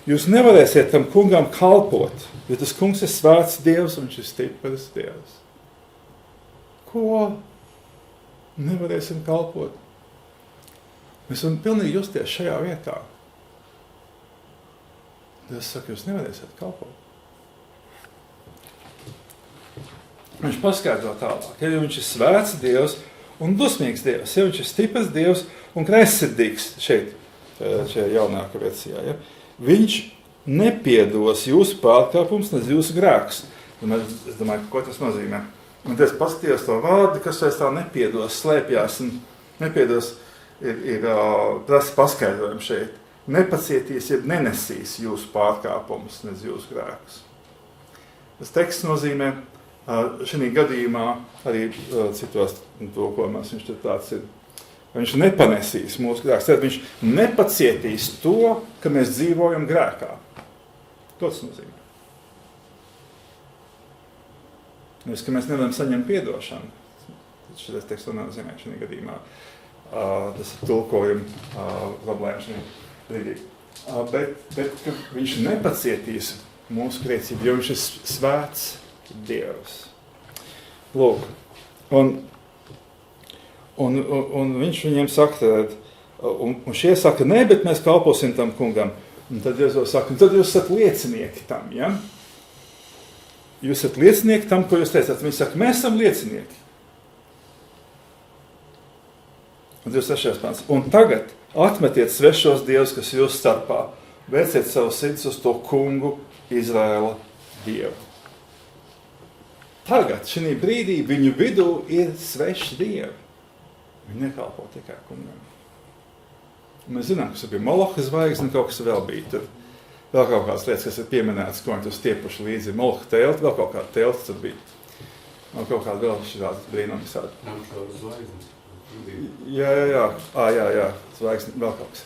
jūs nevarēsiet tam kungam kalpot, jo tas kungs ir svēts Dievs un viņš ir stiprs Dievs. Ko? Nevarēsim kalpot. Mēs varam pilnīgi justies šajā vietā. Dievs saka, jūs nevarēsiet kalpot. Viņš paskaidro tālāk, ja viņš ir svēts Dievs un dusmīgs Dievs, ja viņš ir stiprs Dievs un kreisirdīgs šajā jaunākā versijā, ja? Viņš nepiedos jūsu pārkāpums, ne jūsu grēkus. Es domāju, ko tas nozīmē? Un es paskatījos to vārdu, kas vairs tā nepiedos, slēpjās un nepiedos, ir prasa paskaidrojumu šeit. Nepacietīs, ja nenesīs jūsu pārkāpumus, ne jūsu grēkus. Tas teksts nozīmē, šī gadījumā arī citos tulkojumos viņš tur tāds ir. Viņš nepanesīs mūsu grēkus, tad viņš nepacietīs to, ka mēs dzīvojam grēkā. To tas nozīmē. Nevis, ka mēs nevaram saņemt piedošanu. Šis teksts nozīmē šī gadījumā. Tas ir tulkojuma problēma šī brīdī. Bet ka viņš nepacietīs mūsu grēcību, jo viņš ir svēts Dievs. Lūk. Un viņš viņiem saka, un šie saka, nē, bet mēs kalposim tam kungam. Un tad Jēzus saka, un tad jūs esat liecinieki tam, ja? Jūs esat liecinieki tam, ko jūs teicāt. Viņi saka, mēs esam liecinieki. Un 26. pants. Un tagad atmetiet svešos dievus, kas jūs starpā. Vērciet savu sirds uz to kungu, Izraēla Dievu. Tagad, šī brīdī, viņu vidū ir sveši dievi. Viņi nekalpo tikai kungam. Un mēs zinām, kas bija Moloha zvaigzne, kaut kas vēl bija tur. Vēl kaut kādas lietas, kas ir pieminētas, ko viņi tur stiepuši līdzi. Moloha telti, vēl kaut kāda telti tur bija. Un kaut kāda vēl šādas brīnumi visādi. Jā. Zvaigzne, vēl kaut kas.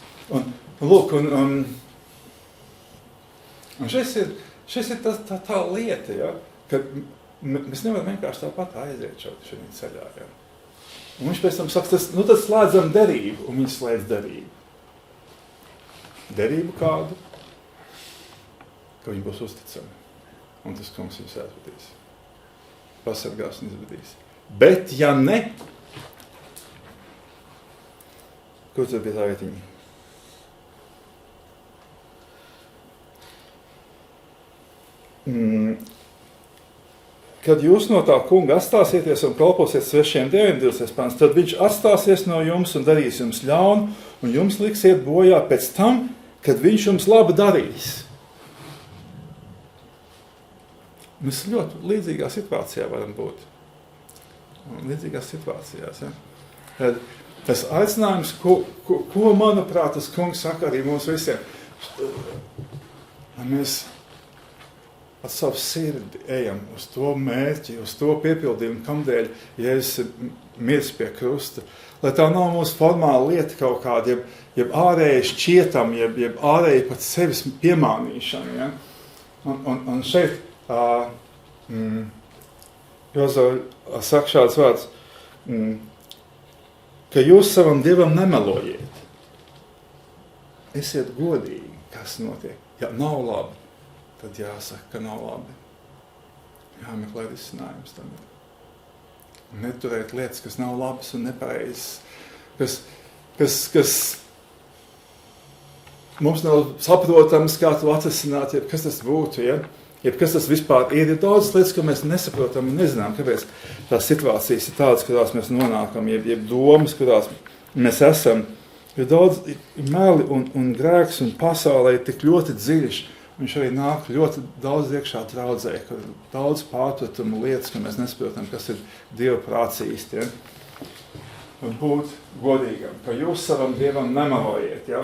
Lūk, un šis ir tā lieta, ja, ka mēs nevaram vienkārši tāpat aiziet šajā ceļā. Ja. Un viņš pēc tam saka, tad slēdzam derību, un viņš slēdz derību. Derību kādu, ka viņi būs uzticami. Un tas kungs viņus aizvedīs. Pasargās un izvedīs. Bet, ja ne, kur tad bija tā vietiņa? Kad jūs no tā kunga atstāsieties un kalposiet svešiem dieviem, 20. pants, tad viņš atstāsies no jums un darīs jums ļaunu, un jums liksiet bojā pēc tam, kad viņš jums labi darīs. Mēs ļoti līdzīgā situācijā varam būt. Līdzīgās situācijās, ja. Tas aicinājums, ko manuprāt, tas kungs saka arī mums visiem, mēs ar savu sirdi ejam uz to mērķi, uz to piepildījumu, kamdēļ Jēzus ir miris pie krusta. Lai tā nav mūsu formāla lieta kaut kāda, jeb ārēji šķietam, jeb ārēji pat sevis piemānīšana. Ja? Un šeit Jozava saka šāds vārds, ka jūs savam Dievam nemelojiet. Esiet godīgi, kas notiek. Ja nav labi, tad jāsaka, ka nav labi. Jāmeklē risinājums tam. Neturēt lietas, kas nav labas un nepareizas, kas mums nav saprotams, kā to atrisināt, jeb kas tas būtu, ja? Jeb kas tas vispār ir. Ir daudz lietas, ko mēs nesaprotam un nezinām, kāpēc tās situācijas ir tādas, kurās mēs nonākam, jeb domas, kurās mēs esam. Ir daudz meli un grēks un pasaulē ir tik ļoti dziļš. Viņš arī nāk ļoti daudz iekšā draudzē, kur daudz pārpratumu lietas, ka mēs nesaprotam, kas ir Dieva prāts īsti. Ja? Un būt godīgam, ka jūs savam Dievam nemelojiet. Ja?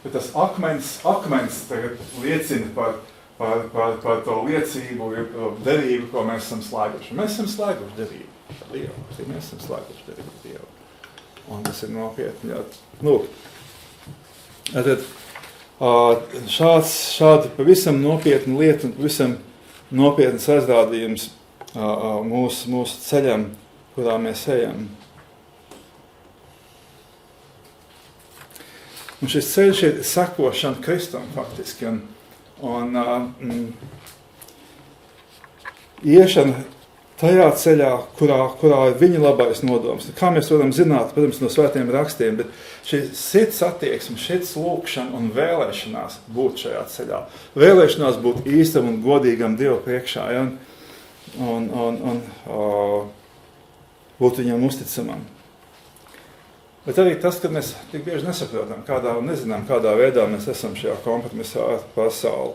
Tas akmens tagad liecina par to liecību, derību, ko mēs esam slēguši. Mēs esam slēguši derību ar Dievu. Mēs esam slēguši derību ar Dievu. Un tas ir nopietni. Ja? Lūk. Šādi pavisam nopietna lieta un pavisam nopietnas aizrādījums mūsu ceļam, kurā mēs ejam. Un šis ceļš ir sekošana Kristum faktiski. Un iešana tajā ceļā, kurā ir viņa labais nodoms. Kā mēs varam zināt, protams, no svētiem rakstiem, bet šī sirds attieksme, sirds lūkšana un vēlēšanās būt šajā ceļā. Vēlēšanās būt īstam un godīgam Dievu priekšā, ja? un būt viņam uzticamam. Bet arī tas, ka mēs tik bieži nesaprotam, un nezinām, kādā veidā mēs esam šajā kompromisā ar pasauli.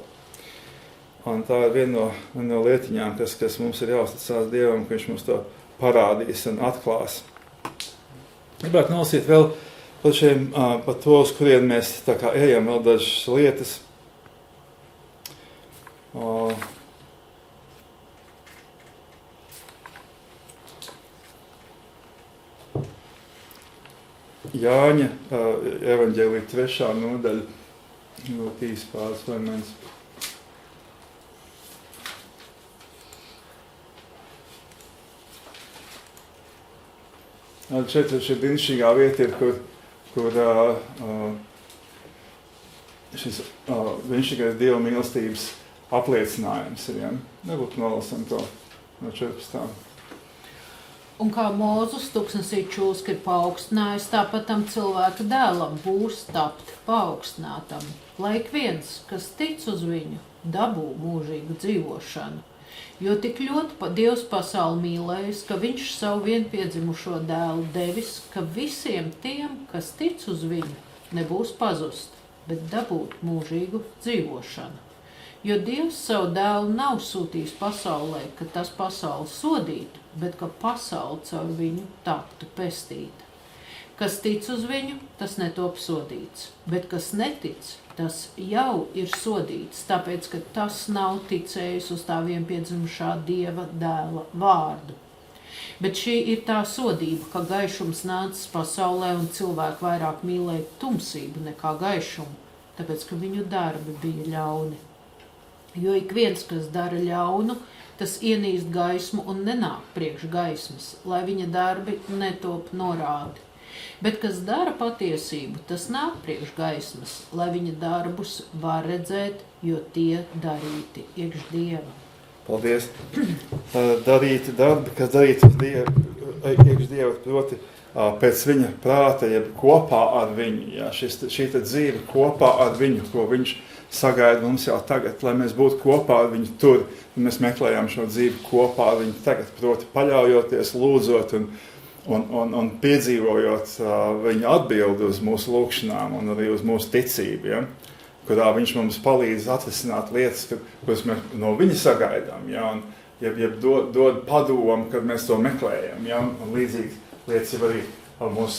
Un tā ir viena no lietiņām, kas mums ir jāuzticās Dievam, ka viņš mums to parādīs un atklās. Gribētu nolasīt vēl par to, uz kurien mēs tā kā ejam, vēl dažas lietas. Jāņa evaņģēlija 3. nodaļa, ļoti īsi pāris fragments. Šeit brīnišķīgā vieta ir, kur šis brīnišķīgais Dieva mīlestības apliecinājums ir. Ja? Nebūtu nolasam to no 14.
Un kā Mūzus tuksnesī čūska ir paaugstinājis, tāpat tam cilvēka dēlam būs tapt paaugstinātam, lai ik viens, kas tic uz viņu, dabū mūžīgu dzīvošanu. Jo tik ļoti Dievs pasauli mīlējis, ka viņš savu vienpiedzimušo dēlu devis, ka visiem tiem, kas tic uz viņu, nebūs pazust, bet dabūt mūžīgu dzīvošanu. Jo Dievs savu dēlu nav sūtījis pasaulē, ka tas pasauli sodītu, bet ka pasauli caur viņu taptu pestīta. Kas tic uz viņu, tas netop sodīts, bet kas netic, tas jau ir sodīts, tāpēc, ka tas nav ticējis uz tā vienpiedzimušā Dieva dēla vārdu. Bet šī ir tā sodība, ka gaišums nācis pasaulē un cilvēki vairāk mīlēja tumsību nekā gaišumu, tāpēc, ka viņu darbi bija ļauni. Jo ik viens, kas dara ļaunu, tas ienīst gaismu un nenāk priekš gaismas, lai viņa darbi netop norādi. Bet kas dara patiesību, tas nāk priekš gaismas, lai viņa darbus var redzēt, jo tie darīti iekš Dieva.
Paldies. Darīti darbi, kas darīti iekš Dieva, proti pēc viņa prāta, jeb kopā ar viņu. Ja, šī dzīve kopā ar viņu, ko viņš sagaida mums jau tagad, lai mēs būtu kopā ar viņu tur. Mēs meklējām šo dzīvi kopā ar viņu tagad, proti paļaujoties, lūdzot un piedzīvojot viņa atbildi uz mūsu lūkšanām un arī uz mūsu ticību, ja, kurā viņš mums palīdz atrisināt lietas, kuras mēs no viņa sagaidām, ja, un jeb dod padomu, kad mēs to meklējam, ja, un līdzīgi lietas jau arī mūs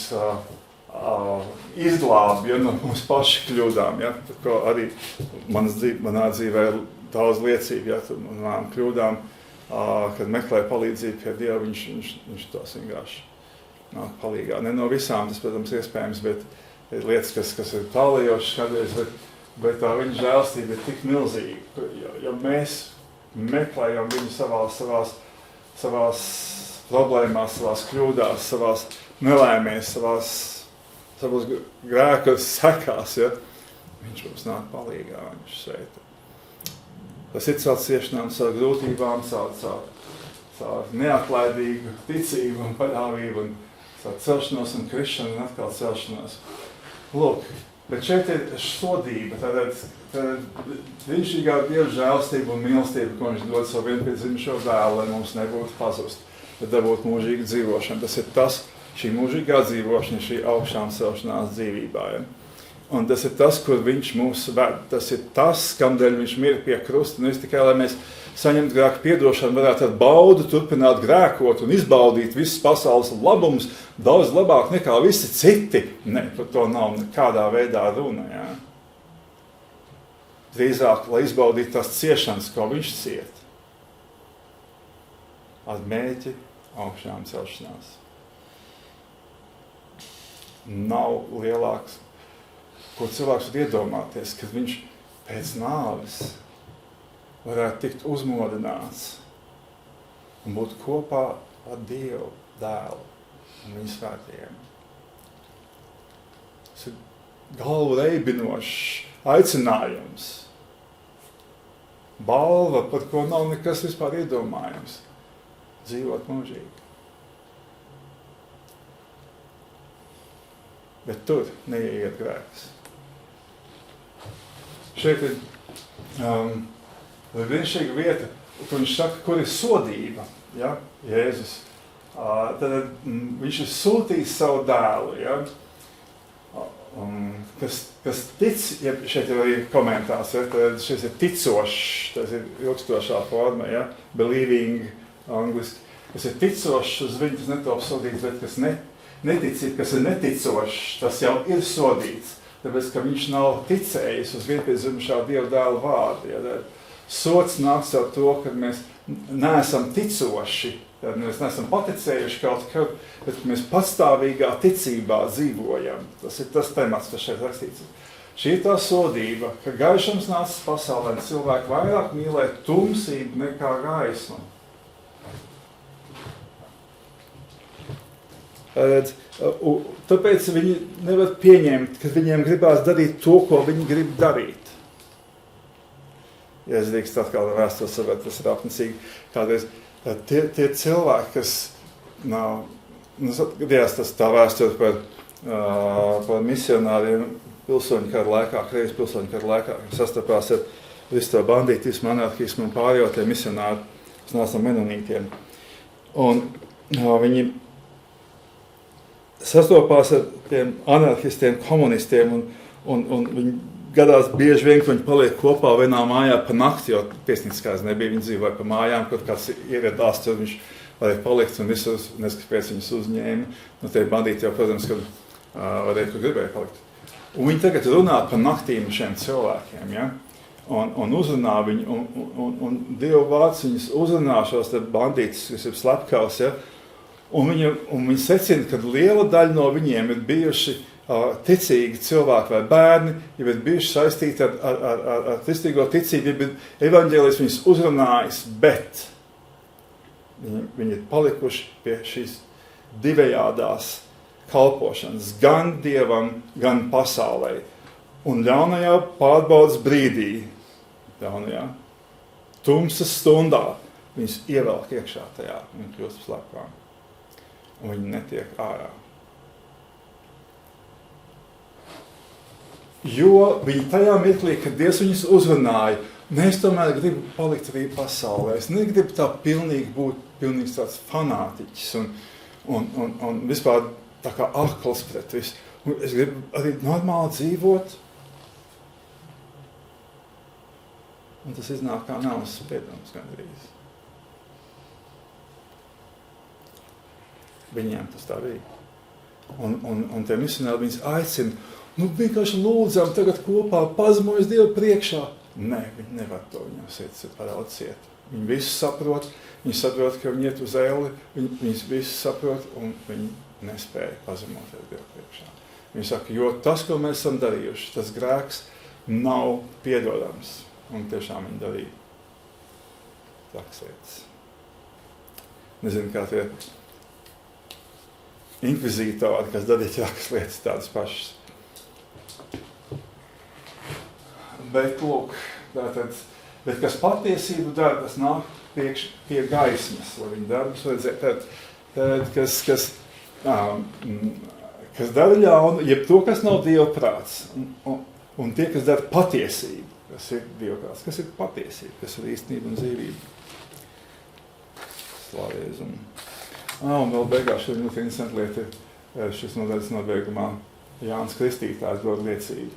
izglāb, ja, no mūsu paši kļūdām, ja, ko arī manā dzīvē ir daudz liecību, ja, manām kļūdām, kad meklēju palīdzību pie Dieva, viņš tos vienkārši nāk palīgā. Ne no visām, tas, protams, iespējams, bet ir lietas, kas ir tālējošas kādreiz, bet viņa žēlstība ir tik milzīga, ja mēs meklējam viņu savās problēmās, savās kļūdās, savās nelēmēs, savos grēkos sekās, ja, viņš mums nāk palīgā, viņš sveita. Tas ir caur ciešanām, caur grūtībām, caur neatlaidīgu ticību un paļāvību, un caur celšanos un krišanu un atkal celšanos. Lūk, bet šeit ir sodība, tad brīnišķīgā Dieva žēlstība un mīlestība, ko viņš dod savu vienpiedzimušo dēlu, lai mums nebūtu pazust, bet dabūt mūžīgu dzīvošanu. Tas ir šī mūžīgā dzīvošana, šī augšām celšanās dzīvībā. Ja? Un tas ir tas, kur viņš mūs ved. Tas ir tas, kamdēļ viņš mira pie krusta. Nevis tikai, lai mēs saņemtu grēku piedošanu, varētu ar baudu turpināt grēkot un izbaudīt visas pasaules labumus daudz labāk nekā visi citi. Ne, par to nav nekādā veidā runa. Ja? Drīzāk, lai izbaudītu tās ciešanas, ko viņš ciet. Ar mērķi augšām celšanās. Nav lielāks, ko cilvēks var iedomāties, kad viņš pēc nāves varētu tikt uzmodināts un būt kopā ar Dievu dēlu un viņa svētajiem. Tas ir galvu reibinošs aicinājums. Balva, par ko nav nekas vispār iedomājams. Dzīvot mūžīgi. Bet tur neieiet grēks. Šeit ir brīnišķīga vieta, kur viņš saka, kur ir sodība, ja? Jēzus. Tad viņš ir sūtījis savu dēlu, ja? Kas tic, ja šeit ir arī komentārs, ja? Tad šis ir ticošs, tas ir ilgstošā forma, ja? Believing, angliski. Kas ir ticošs uz viņu, tas netop sodīts, bet kas neticība, kas ir neticošs, tas jau ir sodīts. Tāpēc, ka viņš nav ticējis uz vienpiedzimušā Dieva dēla vārdu. Ja? Sods nāks ar to, ka mēs neesam ticoši, tad mēs neesam paticējuši kaut kad, bet mēs pastāvīgā ticībā dzīvojam. Tas ir tas temats, kas šeit rakstīts. Šī ir tā sodība, ka gaišums nācis pasaulē, cilvēki vairāk mīlē tumsību nekā gaismu. Tāpēc viņi nevar pieņemt, ka viņiem gribās darīt to, ko viņi grib darīt. Ja es drīkst atkal vēstuli savēt, tas ir apnicīgi. Kādreiz tie cilvēki, kas gadījās tas tā vēstuli par misionāriem pilsoņu kara laikā, Krievijas pilsoņu kara laikā, kas sastapās ar visu to bandītismu, anarkismu un pārējo tie misionāri, kas nāca no menonītiem. Un viņi sastopās ar tiem anarchistiem, komunistiem, un viņi gadās bieži vien, ka viņi paliek kopā vienā mājā pa nakti, jo piesnieciskās nebija, viņi dzīvoja pa mājām, kaut kāds ieradās, tad viņš varēja palikt, un visus, neskapēc viņus uzņēma. Nu, tie bandīti jau, protams, kad varēja, kur gribēja palikt. Un viņi tagad runā pa naktīm šiem cilvēkiem, ja? Un uzrunā viņu, un Dieva vārds viņus uzrunā šos te bandītus, kas ir slepkavs, ja? Un viņi secina, ka liela daļa no viņiem ir bijuši ticīgi cilvēki vai bērni, ja ir bijuši saistīti ar kristīgo ticību, ja evaņģēlijs viņus uzrunājis, bet viņi ir palikuši pie šīs divējādās kalpošanas, gan Dievam, gan pasaulē. Un ļaunajā pārbaudas brīdī, tumsas stundā, viņus ievelk iekšā tajā, viņi kļūst slepkām. Un viņi netiek ārā. Jo viņi tajā mirklī, kad Dievs viņus uzrunāja, es tomēr gribu palikt arī pasaulē. Es negribu tā pilnīgi būt pilnīgs tāds fanātiķis un vispār tā kā akls pret visu. Un es gribu arī normāli dzīvot. Un tas iznāk kā nāves spiedums gandrīz. Viņiem tas tā bija. Un tie misionāri viņus aicina, vienkārši lūdzam tagad kopā, pazemojas Dievu priekšā. Nē, viņi nevar to, viņam sirds ir paraudz ciet. Viņi visu saprot, ka viņi iet uz elli, viņi visu saprot, un viņi nespēja pazemoties Dievu priekšā. Viņi saka, jo tas, ko mēs esam darījuši, tas grēks nav piedodams. Un tiešām viņi darīja trakas lietas. Nezinu, kā tie inkvizītori, kas darīja trakas lietas, tādas pašas. Bet, lūk, bet kas patiesību dara, tas nāk pie gaismas, lai viņi darbus redzēt. Kas dara ļaunu, jeb to, kas nav Dieva prāts, un tie, kas dara patiesību, kas ir Dieva prāts, kas ir patiesība, kas ir īstenība un dzīvība. Slavēs. Un vēl beigās šī ļoti interesanta lieta ir šis nodaļas nobeigumā Jānis Kristītājs dod liecību.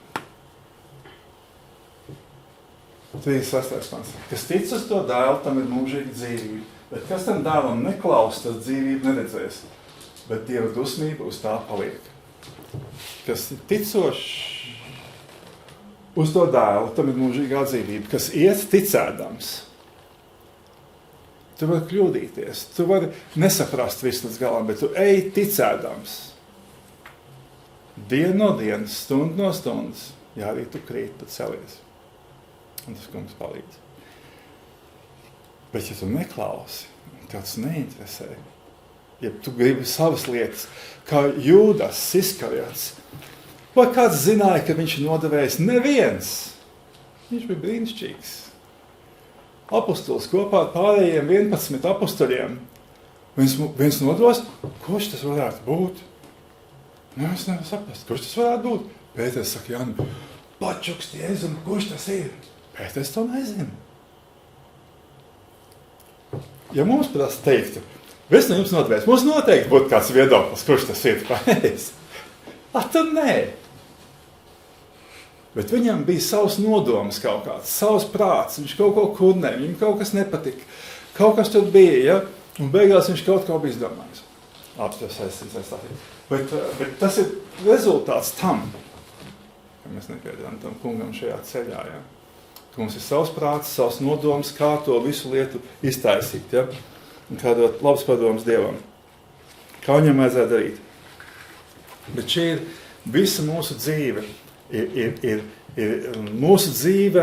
36. pants. Kas tic uz to dēlu, tam ir mūžīga dzīvība, bet kas tam dēlam neklaus, tas dzīvību neredzēs, bet Dieva dusmība uz tā paliek. Kas ir ticošs uz to dēlu, tam ir mūžīgā dzīvība, kas iet ticēdams. Tu vari kļūdīties, tu vari nesaprast visu līdz galam, bet tu ej ticēdams. Dienu no dienas, stundu no stundas, ja arī tu krīt, tu celies. Un tas kungs palīdz. Bet ja tu neklausi, tev tas neinteresē, ja tu gribi savas lietas, kā Jūdas Iskariots, vai kāds zināja, ka viņš ir nodevējis? Neviens. Viņš bija brīnišķīgs. Apostols kopā ar pārējiem 11 apostoļiem. Viens nodos, kurš tas varētu būt? Es nevaru saprast, kurš tas varētu būt? Pēters saka, Jāni, pačukst Jēzum, kurš tas ir? Pēters to nezinu. Ja mums prasa teiktu, viens no jums nodevējis, mums noteikti būtu kāds viedoklis, kurš tas ir pareizi. Tad nē. Bet viņam bija savs nodoms kaut kāds, savs prāts, viņš kaut ko kurnēja, viņam kaut kas nepatika, kaut kas tur bija, ja? Un beigās viņš kaut ko bija izdomājis. Bet tas ir rezultāts tam, ka mēs nepiedām tam kungam šajā ceļā, ja? Ka mums ir savs prāts, savs nodoms, kā to visu lietu iztaisīt, ja? Un kā dot labs padoms Dievam. Kā viņam vajadzētu darīt. Bet šī ir visa mūsu dzīve. Ir mūsu dzīve,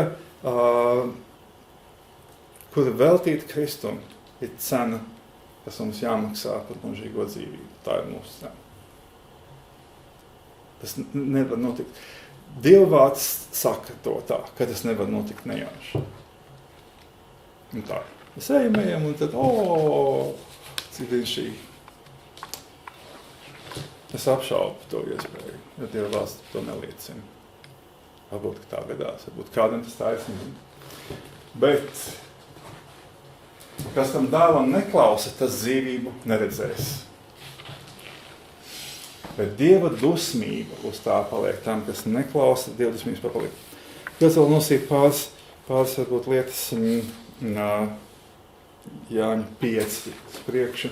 kura veltīta Kristum, ir cena, kas mums jāmaksā par mūžīgo dzīvību. Tā ir mūsu cena. Tas nevar notikt. Dievvārds saka to tā, ka tas nevar notikt nejauši. Un tā. Mēs ejam un tad, cik brīnišķīgi. Es apšaubu to iespēju, jo Dievvārds to neliecina. Varbūt, ka tā vedās, varbūt kādam tas tā ir. Bet, kas tam dēlam neklausa, tas dzīvību neredzēs. Bet Dieva dusmība uz tā paliek tam, kas neklausa, Dieva dusmības papaliek. Pēc vēl nosīt pāris varbūt lietas Jāņa 5 priekšu.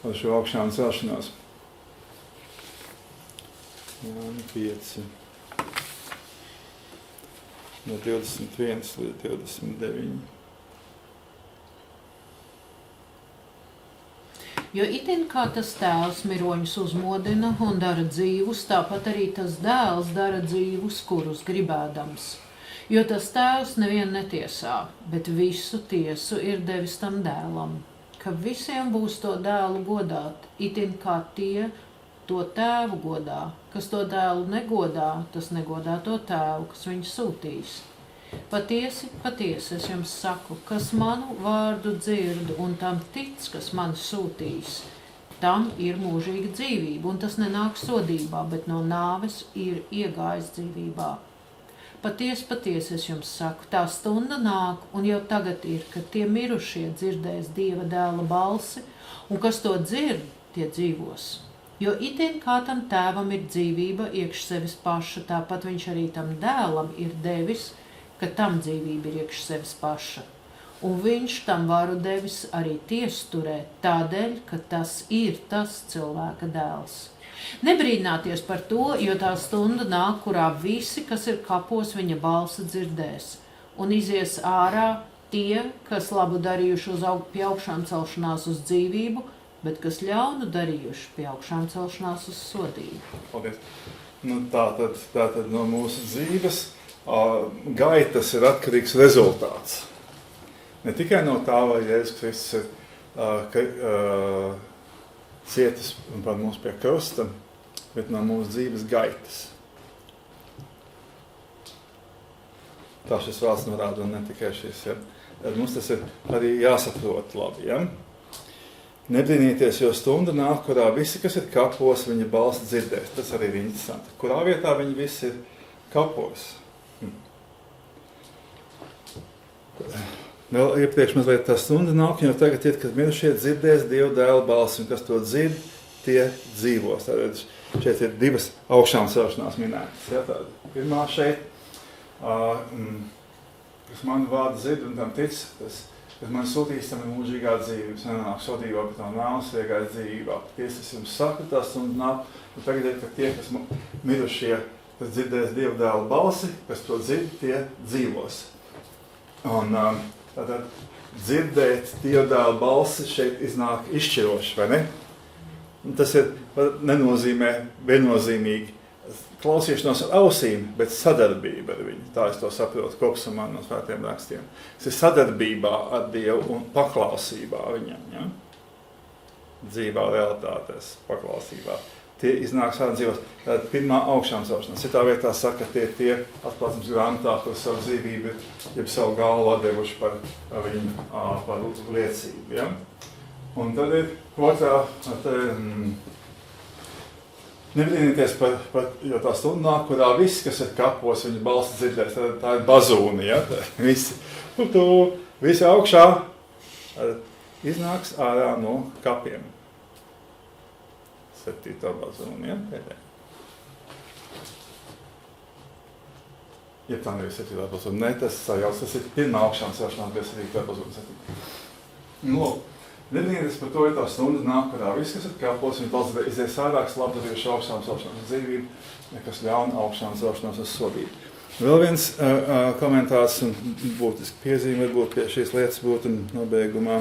Ar šo augšām celšanos. Jāņa 5. No 21 līdz 29.
Jo itin kā tas tēvs miroņus uzmodina un dara dzīvus, tāpat arī tas dēls dara dzīvus, kurus gribēdams. Jo tas tēvs nevienu netiesā, bet visu tiesu ir devis tam dēlam, ka visiem būs to dēlu godāt, itin kā tie to tēvu godā, kas to dēlu negodā, tas negodā to tēvu, kas viņu sūtīs. Patiesi, patiesi, es jums saku, kas manu vārdu dzird un tam tic, kas mani sūtīs, tam ir mūžīga dzīvība, un tas nenāk sodībā, bet no nāves ir iegājis dzīvībā. Patiesi, patiesi, es jums saku, tā stunda nāk, un jau tagad ir, kad tie mirušie dzirdēs Dieva dēla balsi, un kas to dzird, tie dzīvos. Jo itin kā tam tēvam ir dzīvība iekš sevis paša, tāpat viņš arī tam dēlam ir devis, ka tam dzīvība ir iekš sevis paša. Un viņš tam varu devis arī tiesu turēt, tādēļ, ka tas ir tas cilvēka dēls. Nebrīdināties par to, jo tā stunda nāk, kurā visi, kas ir kapos, viņa balsi dzirdēs, un izies ārā tie, kas labu darījuši pie augšām celšanās uz dzīvību, bet kas ļaunu darījuši pie augšām celšanās uz sodību.
Paldies. Nu, tātad no mūsu dzīves gaitas ir atkarīgs rezultāts. Ne tikai no tā, vai Jēzus Kristus ir cietis par mums pie krusta, bet no mūsu dzīves gaitas. Tā šis vārds norāda, un ne tikai šis. Ja. Mums tas ir arī jāsaprot labi. Ja. Nebrīnieties, jo stunda nāk, kurā visi, kas ir kapos, viņa balsi dzirdēs. Tas arī ir interesanti. Kurā vietā viņi visi ir kapos? Vēl iepriekš mazliet tā stunda nāk, jo tagad ir, kad mirušie dzirdēs Dieva dēla balsi, un kas to dzird, tie dzīvos. Tātad šeit ir divas augšām celšanās minētas. Ja, pirmā šeit, kas manu vārdu dzird un tam tic, tas, kas man sūtīs, tam ir mūžīgā dzīve. Es nenāk sodībā, bet tā nāves iegājas dzīvībā. Patiesi es jums saku, tā stunda nāk, un tagad ir, ka tie, kas mirušie, kas dzirdēs Dieva dēla balsi, kas to dzird, tie dzīvos. Un tātad dzirdēt Dieva dēla balsi šeit iznāk izšķiroši, vai ne? Un tas ir, nenozīmē viennozīmīgi klausīšanos ar ausīm, bet sadarbība ar viņu. Tā es to saprotu kopsumā no svētiem rakstiem. Tas ir sadarbībā ar Dievu un paklausībā viņam. Ja? Dzīvā realitātēs, paklausībā. Tie iznāk šādi dzīvos. Tātad pirmā augšām celšanās. Citā vietā saka, tie atklāsmes grāmatā, kur savu dzīvību, jeb savu galvu atdevuši par viņu par liecību. Ja? Un tad ir otrā, nebrīnieties jo tā stunda nāk, kurā viss, kas ir kapos, viņa balsi dzirdēs. Tā ir bazūni, ja? Visi augšā iznāks ārā no kapiem. 7. bazūni, ja? Ja tā nevis 7. bazūni, ne, tas sajauc, tas ir pirmā augšām celšanās, bet 7. bazūni 7. Nu, nebrīnieties par to, ja tā stunda nāk, kurā viss, kas ir kapos, viņa balsi izies ārāks labdarījuši augšām celšanās uz dzīvību, nekas ļauna augšām celšanās uz sodību. Vēl viens komentārs un būtiski piezīme varbūt pie šīs lietas būtu nobeigumā.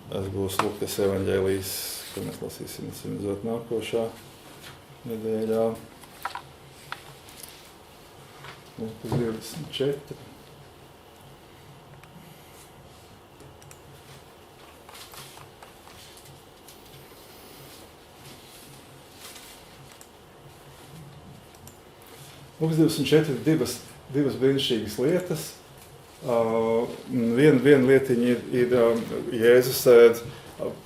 Tas būs Lukas evaņģēlijs, ko mēs lasīsim simzot nākošā nedēļā. Lukas 24. Lukas 24 ir divas brīnišķīgas lietas. Viena lietiņa ir Jēzus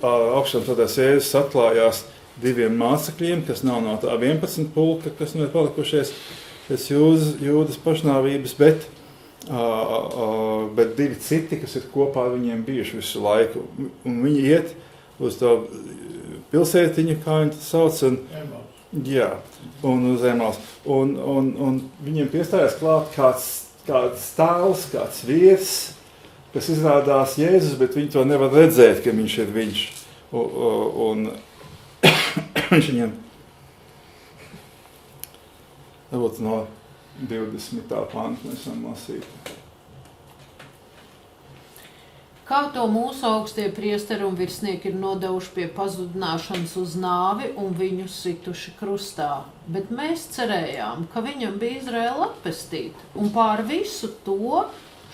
augšām celties Jēzus atklājās diviem mācekļiem, kas nav no tā 11 pulka, kas ir palikušies pēc Jūdas pašnāvības, bet divi citi, kas ir kopā ar viņiem bijuši visu laiku. Un viņi iet uz to pilsētiņu, kā viņi to sauc, un uz Emmaus. Un viņiem piestājās klāt kāds tēls, kāds vīrs, kas izrādās Jēzus, bet viņi to nevar redzēt, ka viņš ir viņš. Un viņš viņiem varbūt no 20. panta mēs varam lasīt.
Kā to mūsu augstie priesteri un virsnieki ir nodevuši pie pazudināšanas uz nāvi un viņu situši krustā. Bet mēs cerējām, ka viņam bija Izraēla atpestīta, un pār visu to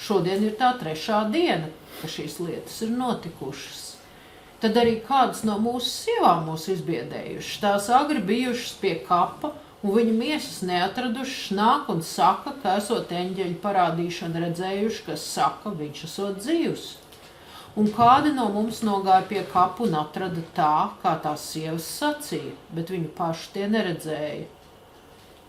šodien ir tā 3. diena, ka šīs lietas ir notikušas. Tad arī kādas no mūsu sievām mūs izbiedējušas, tās agri bijušas pie kapa, un viņu miesas neatradušas, nāk un saka, ka esot eņģeļu parādīšanu redzējuši, kas saka, viņš esot dzīvs. Un kādi no mums nogāja pie kapu un atrada tā, kā tās sievas sacīja, bet viņu paši tie neredzēja.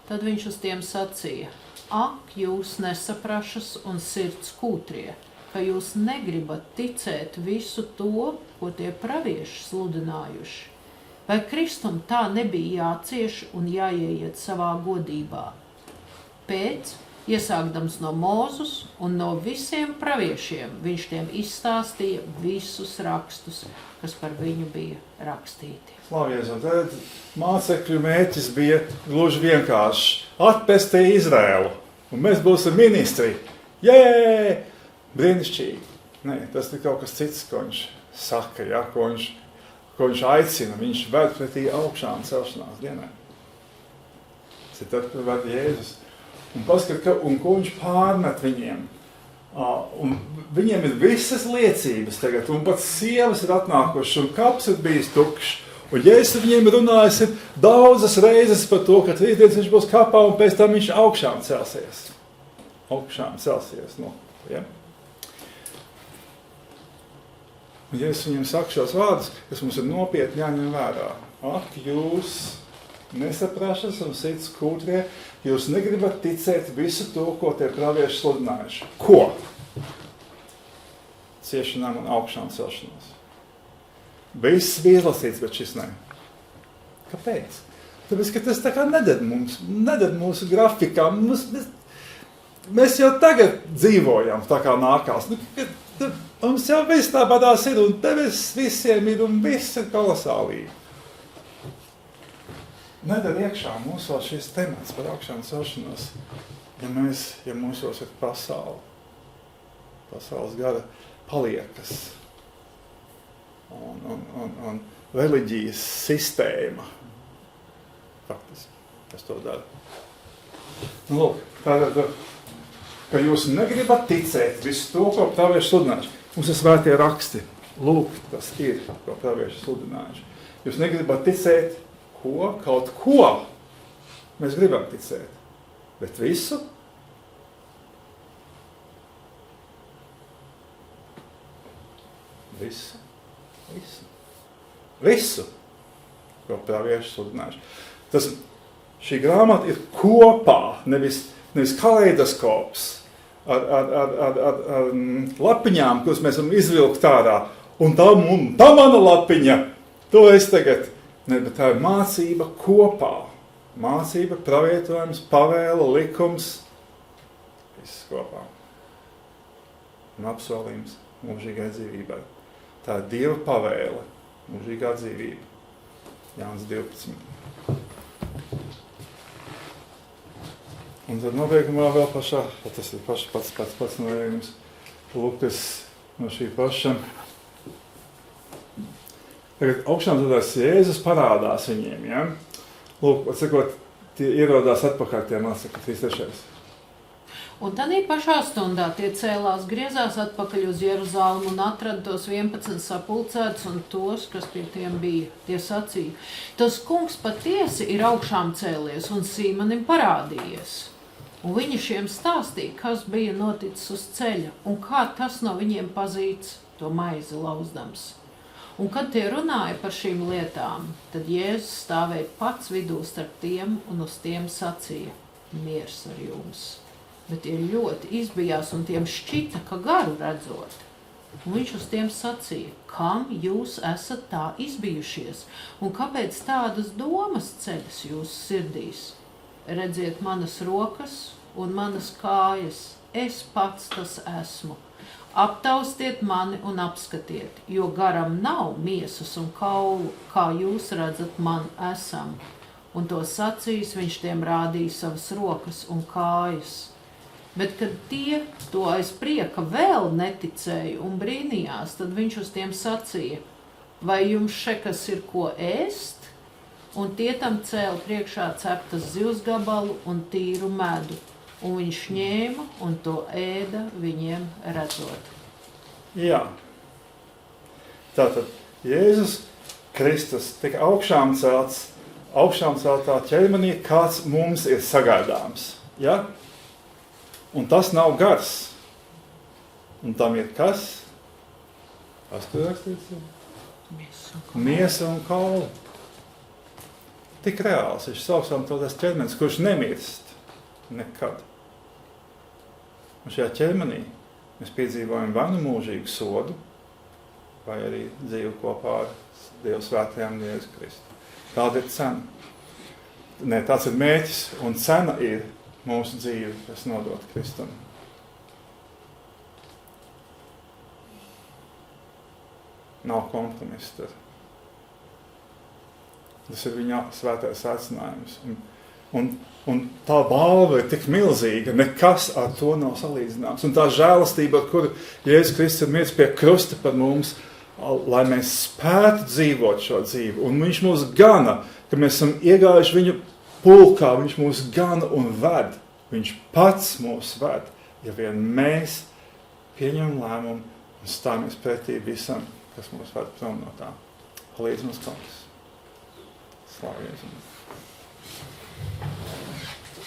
Tad viņš uz tiem sacīja: ak, jūs nesaprašas un sirds kūtrie, ka jūs negribat ticēt visu to, ko tie pravieši sludinājuši. Vai Kristum tā nebija jācieš un jāieiet savā godībā? Pēc, iesākdams no Mūzus un no visiem praviešiem, viņš tiem izstāstīja visus rakstus, kas par viņu bija rakstīti.
Slavies, un tad mācekļu mērķis bija gluži vienkārši atpestīt Izraēlu, un mēs būsim ministri. Jē! Brīnišķīgi. Nē, tas ir kaut kas cits, ko viņš saka, ja, ko viņš aicina, viņš ved pretī augšām celšanās dienai. Tas ir tad, kad ved Jēzus. Un paskat, un ko viņš pārmet viņiem. Un viņiem ir visas liecības tagad, un pat sievas ir atnākušas, un kaps ir bijis tukšs. Un Jēzus viņiem runājis ir daudzas reizes par to, ka 3 dienas viņš būs kapā, un pēc tam viņš augšām celsies. Augšām celsies. No, ja? Un Jēzus viņiem saka šos vārdus, kas mums ir nopietni jāņem vērā. Ak, jūs nesaprašas un sirds kūtrie, jūs negribat ticēt visu to, ko tie pravieši sludinājuši. Ko? Ciešanām un augšām celšanos. Viss bija izlasīts, bet šis ne. Kāpēc? Tāpēc, ka tas tā kā nedod mūsu grafikā. Mēs jau tagad dzīvojam tā kā nākās. Mums jau viss tāpatās ir, un tevis visiem ir, un viss ir kolosālīgi. Nedod iekšā mūsos šis temats par augšām celšanos, ja mūsos ir pasaule. Pasaules gara paliekas un reliģijas sistēma. Faktiski, kas to dara. Nu, lūk, tātad, ka jūs negribat ticēt visu to, ko pravieši sludinājuši. Mums ir svētie raksti. Lūk, tas ir, ko pravieši sludinājuši. Jūs negribat ticēt ko? Kaut ko mēs gribam ticēt. Bet visu? Visu, ko pravieši sludinājuši. Šī grāmata ir kopā, nevis kaleidoskops ar lapiņām, kuras mēs varam izvilkt ārā. Un tā mana lapiņa, to es tagad. Ne, bet tā ir mācība kopā. Mācība, pravietojums, pavēle, likums. Viss kopā. Un apsolījums mūžīgai dzīvībai. Tā ir Dieva pavēle, mūžīgā dzīvība. Jānis 12. Un tad nobeigumā vēl pašā, tas ir pats nobeigums. Lukas no šī paša. Tagad augšām tādās Jēzus parādās viņiem, ja? Lūk, atsakot, tie ierodās atpakaļ tie mācekļi, 3.
Un tad pašā stundā tie cēlās, griezās atpakaļ uz Jeruzalemu un atrada tos 11 sapulcētus un tos, kas pie tiem bija. Tie sacīja: tas kungs patiesi ir augšām cēlies un Sīmanim parādījies. Un viņi šiem stāstīja, kas bija noticis uz ceļa un kā tas no viņiem pazīts, to maizi lauzdams. Un kad tie runāja par šīm lietām, tad Jēzus stāvēja pats vidū starp tiem un uz tiem sacīja: miers ar jums. Bet tie ļoti izbijās un tiem šķita, ka garu redzot. Un viņš uz tiem sacīja: kam jūs esat tā izbijušies un kāpēc tādas domas ceļas jūsu sirdīs? Redziet manas rokas un manas kājas, es pats tas esmu. Aptaustiet mani un apskatiet, jo garam nav miesas un kaulu, kā jūs redzat man esam. Un to sacījis, viņš tiem rādīja savas rokas un kājas. Bet, kad tie to aiz prieka vēl neticēja un brīnījās, tad viņš uz tiem sacīja, vai jums šekas ir ko ēst? Un tie tam cēla priekšā ceptas zivs gabalu un tīru medu. Un viņš ņēma un to ēda viņiem redzot.
Jā. Tātad Jēzus Kristus tika augšām celtā ķermenī, kāds mums ir sagaidāms. Ja? Un tas nav gars. Un tam ir kas? Kas tur rakstīts? Miesa un kauli. Tik reāls, viņš saucam to tas ķermenis, kurš nemirst nekad. Un šajā ķermenī mēs piedzīvojam vai nu mūžīgu sodu, vai arī dzīvi kopā ar Dievu svētajām Jēzus Kristu. Tāda ir cena. Nē, tāds ir mērķis, un cena ir mūsu dzīve, kas nodot Kristum. Nav kompromiss tur. Tas ir viņa svētais aicinājums. Un tā balva ir tik milzīga, nekas ar to nav salīdzināms. Un tā žēlastība, ar kuru Jēzus Kristus ir miris pie krusta par mums, lai mēs spētu dzīvot šo dzīvi. Un viņš mūs gana, ka mēs esam iegājuši viņu pulkā, viņš mūs gana un ved. Viņš pats mūs ved, ja vien mēs pieņemam lēmumu un stājamies pretī visam, kas mūs ved prom no tā. Palīdz mums, Kungs. Slavu Jēzum.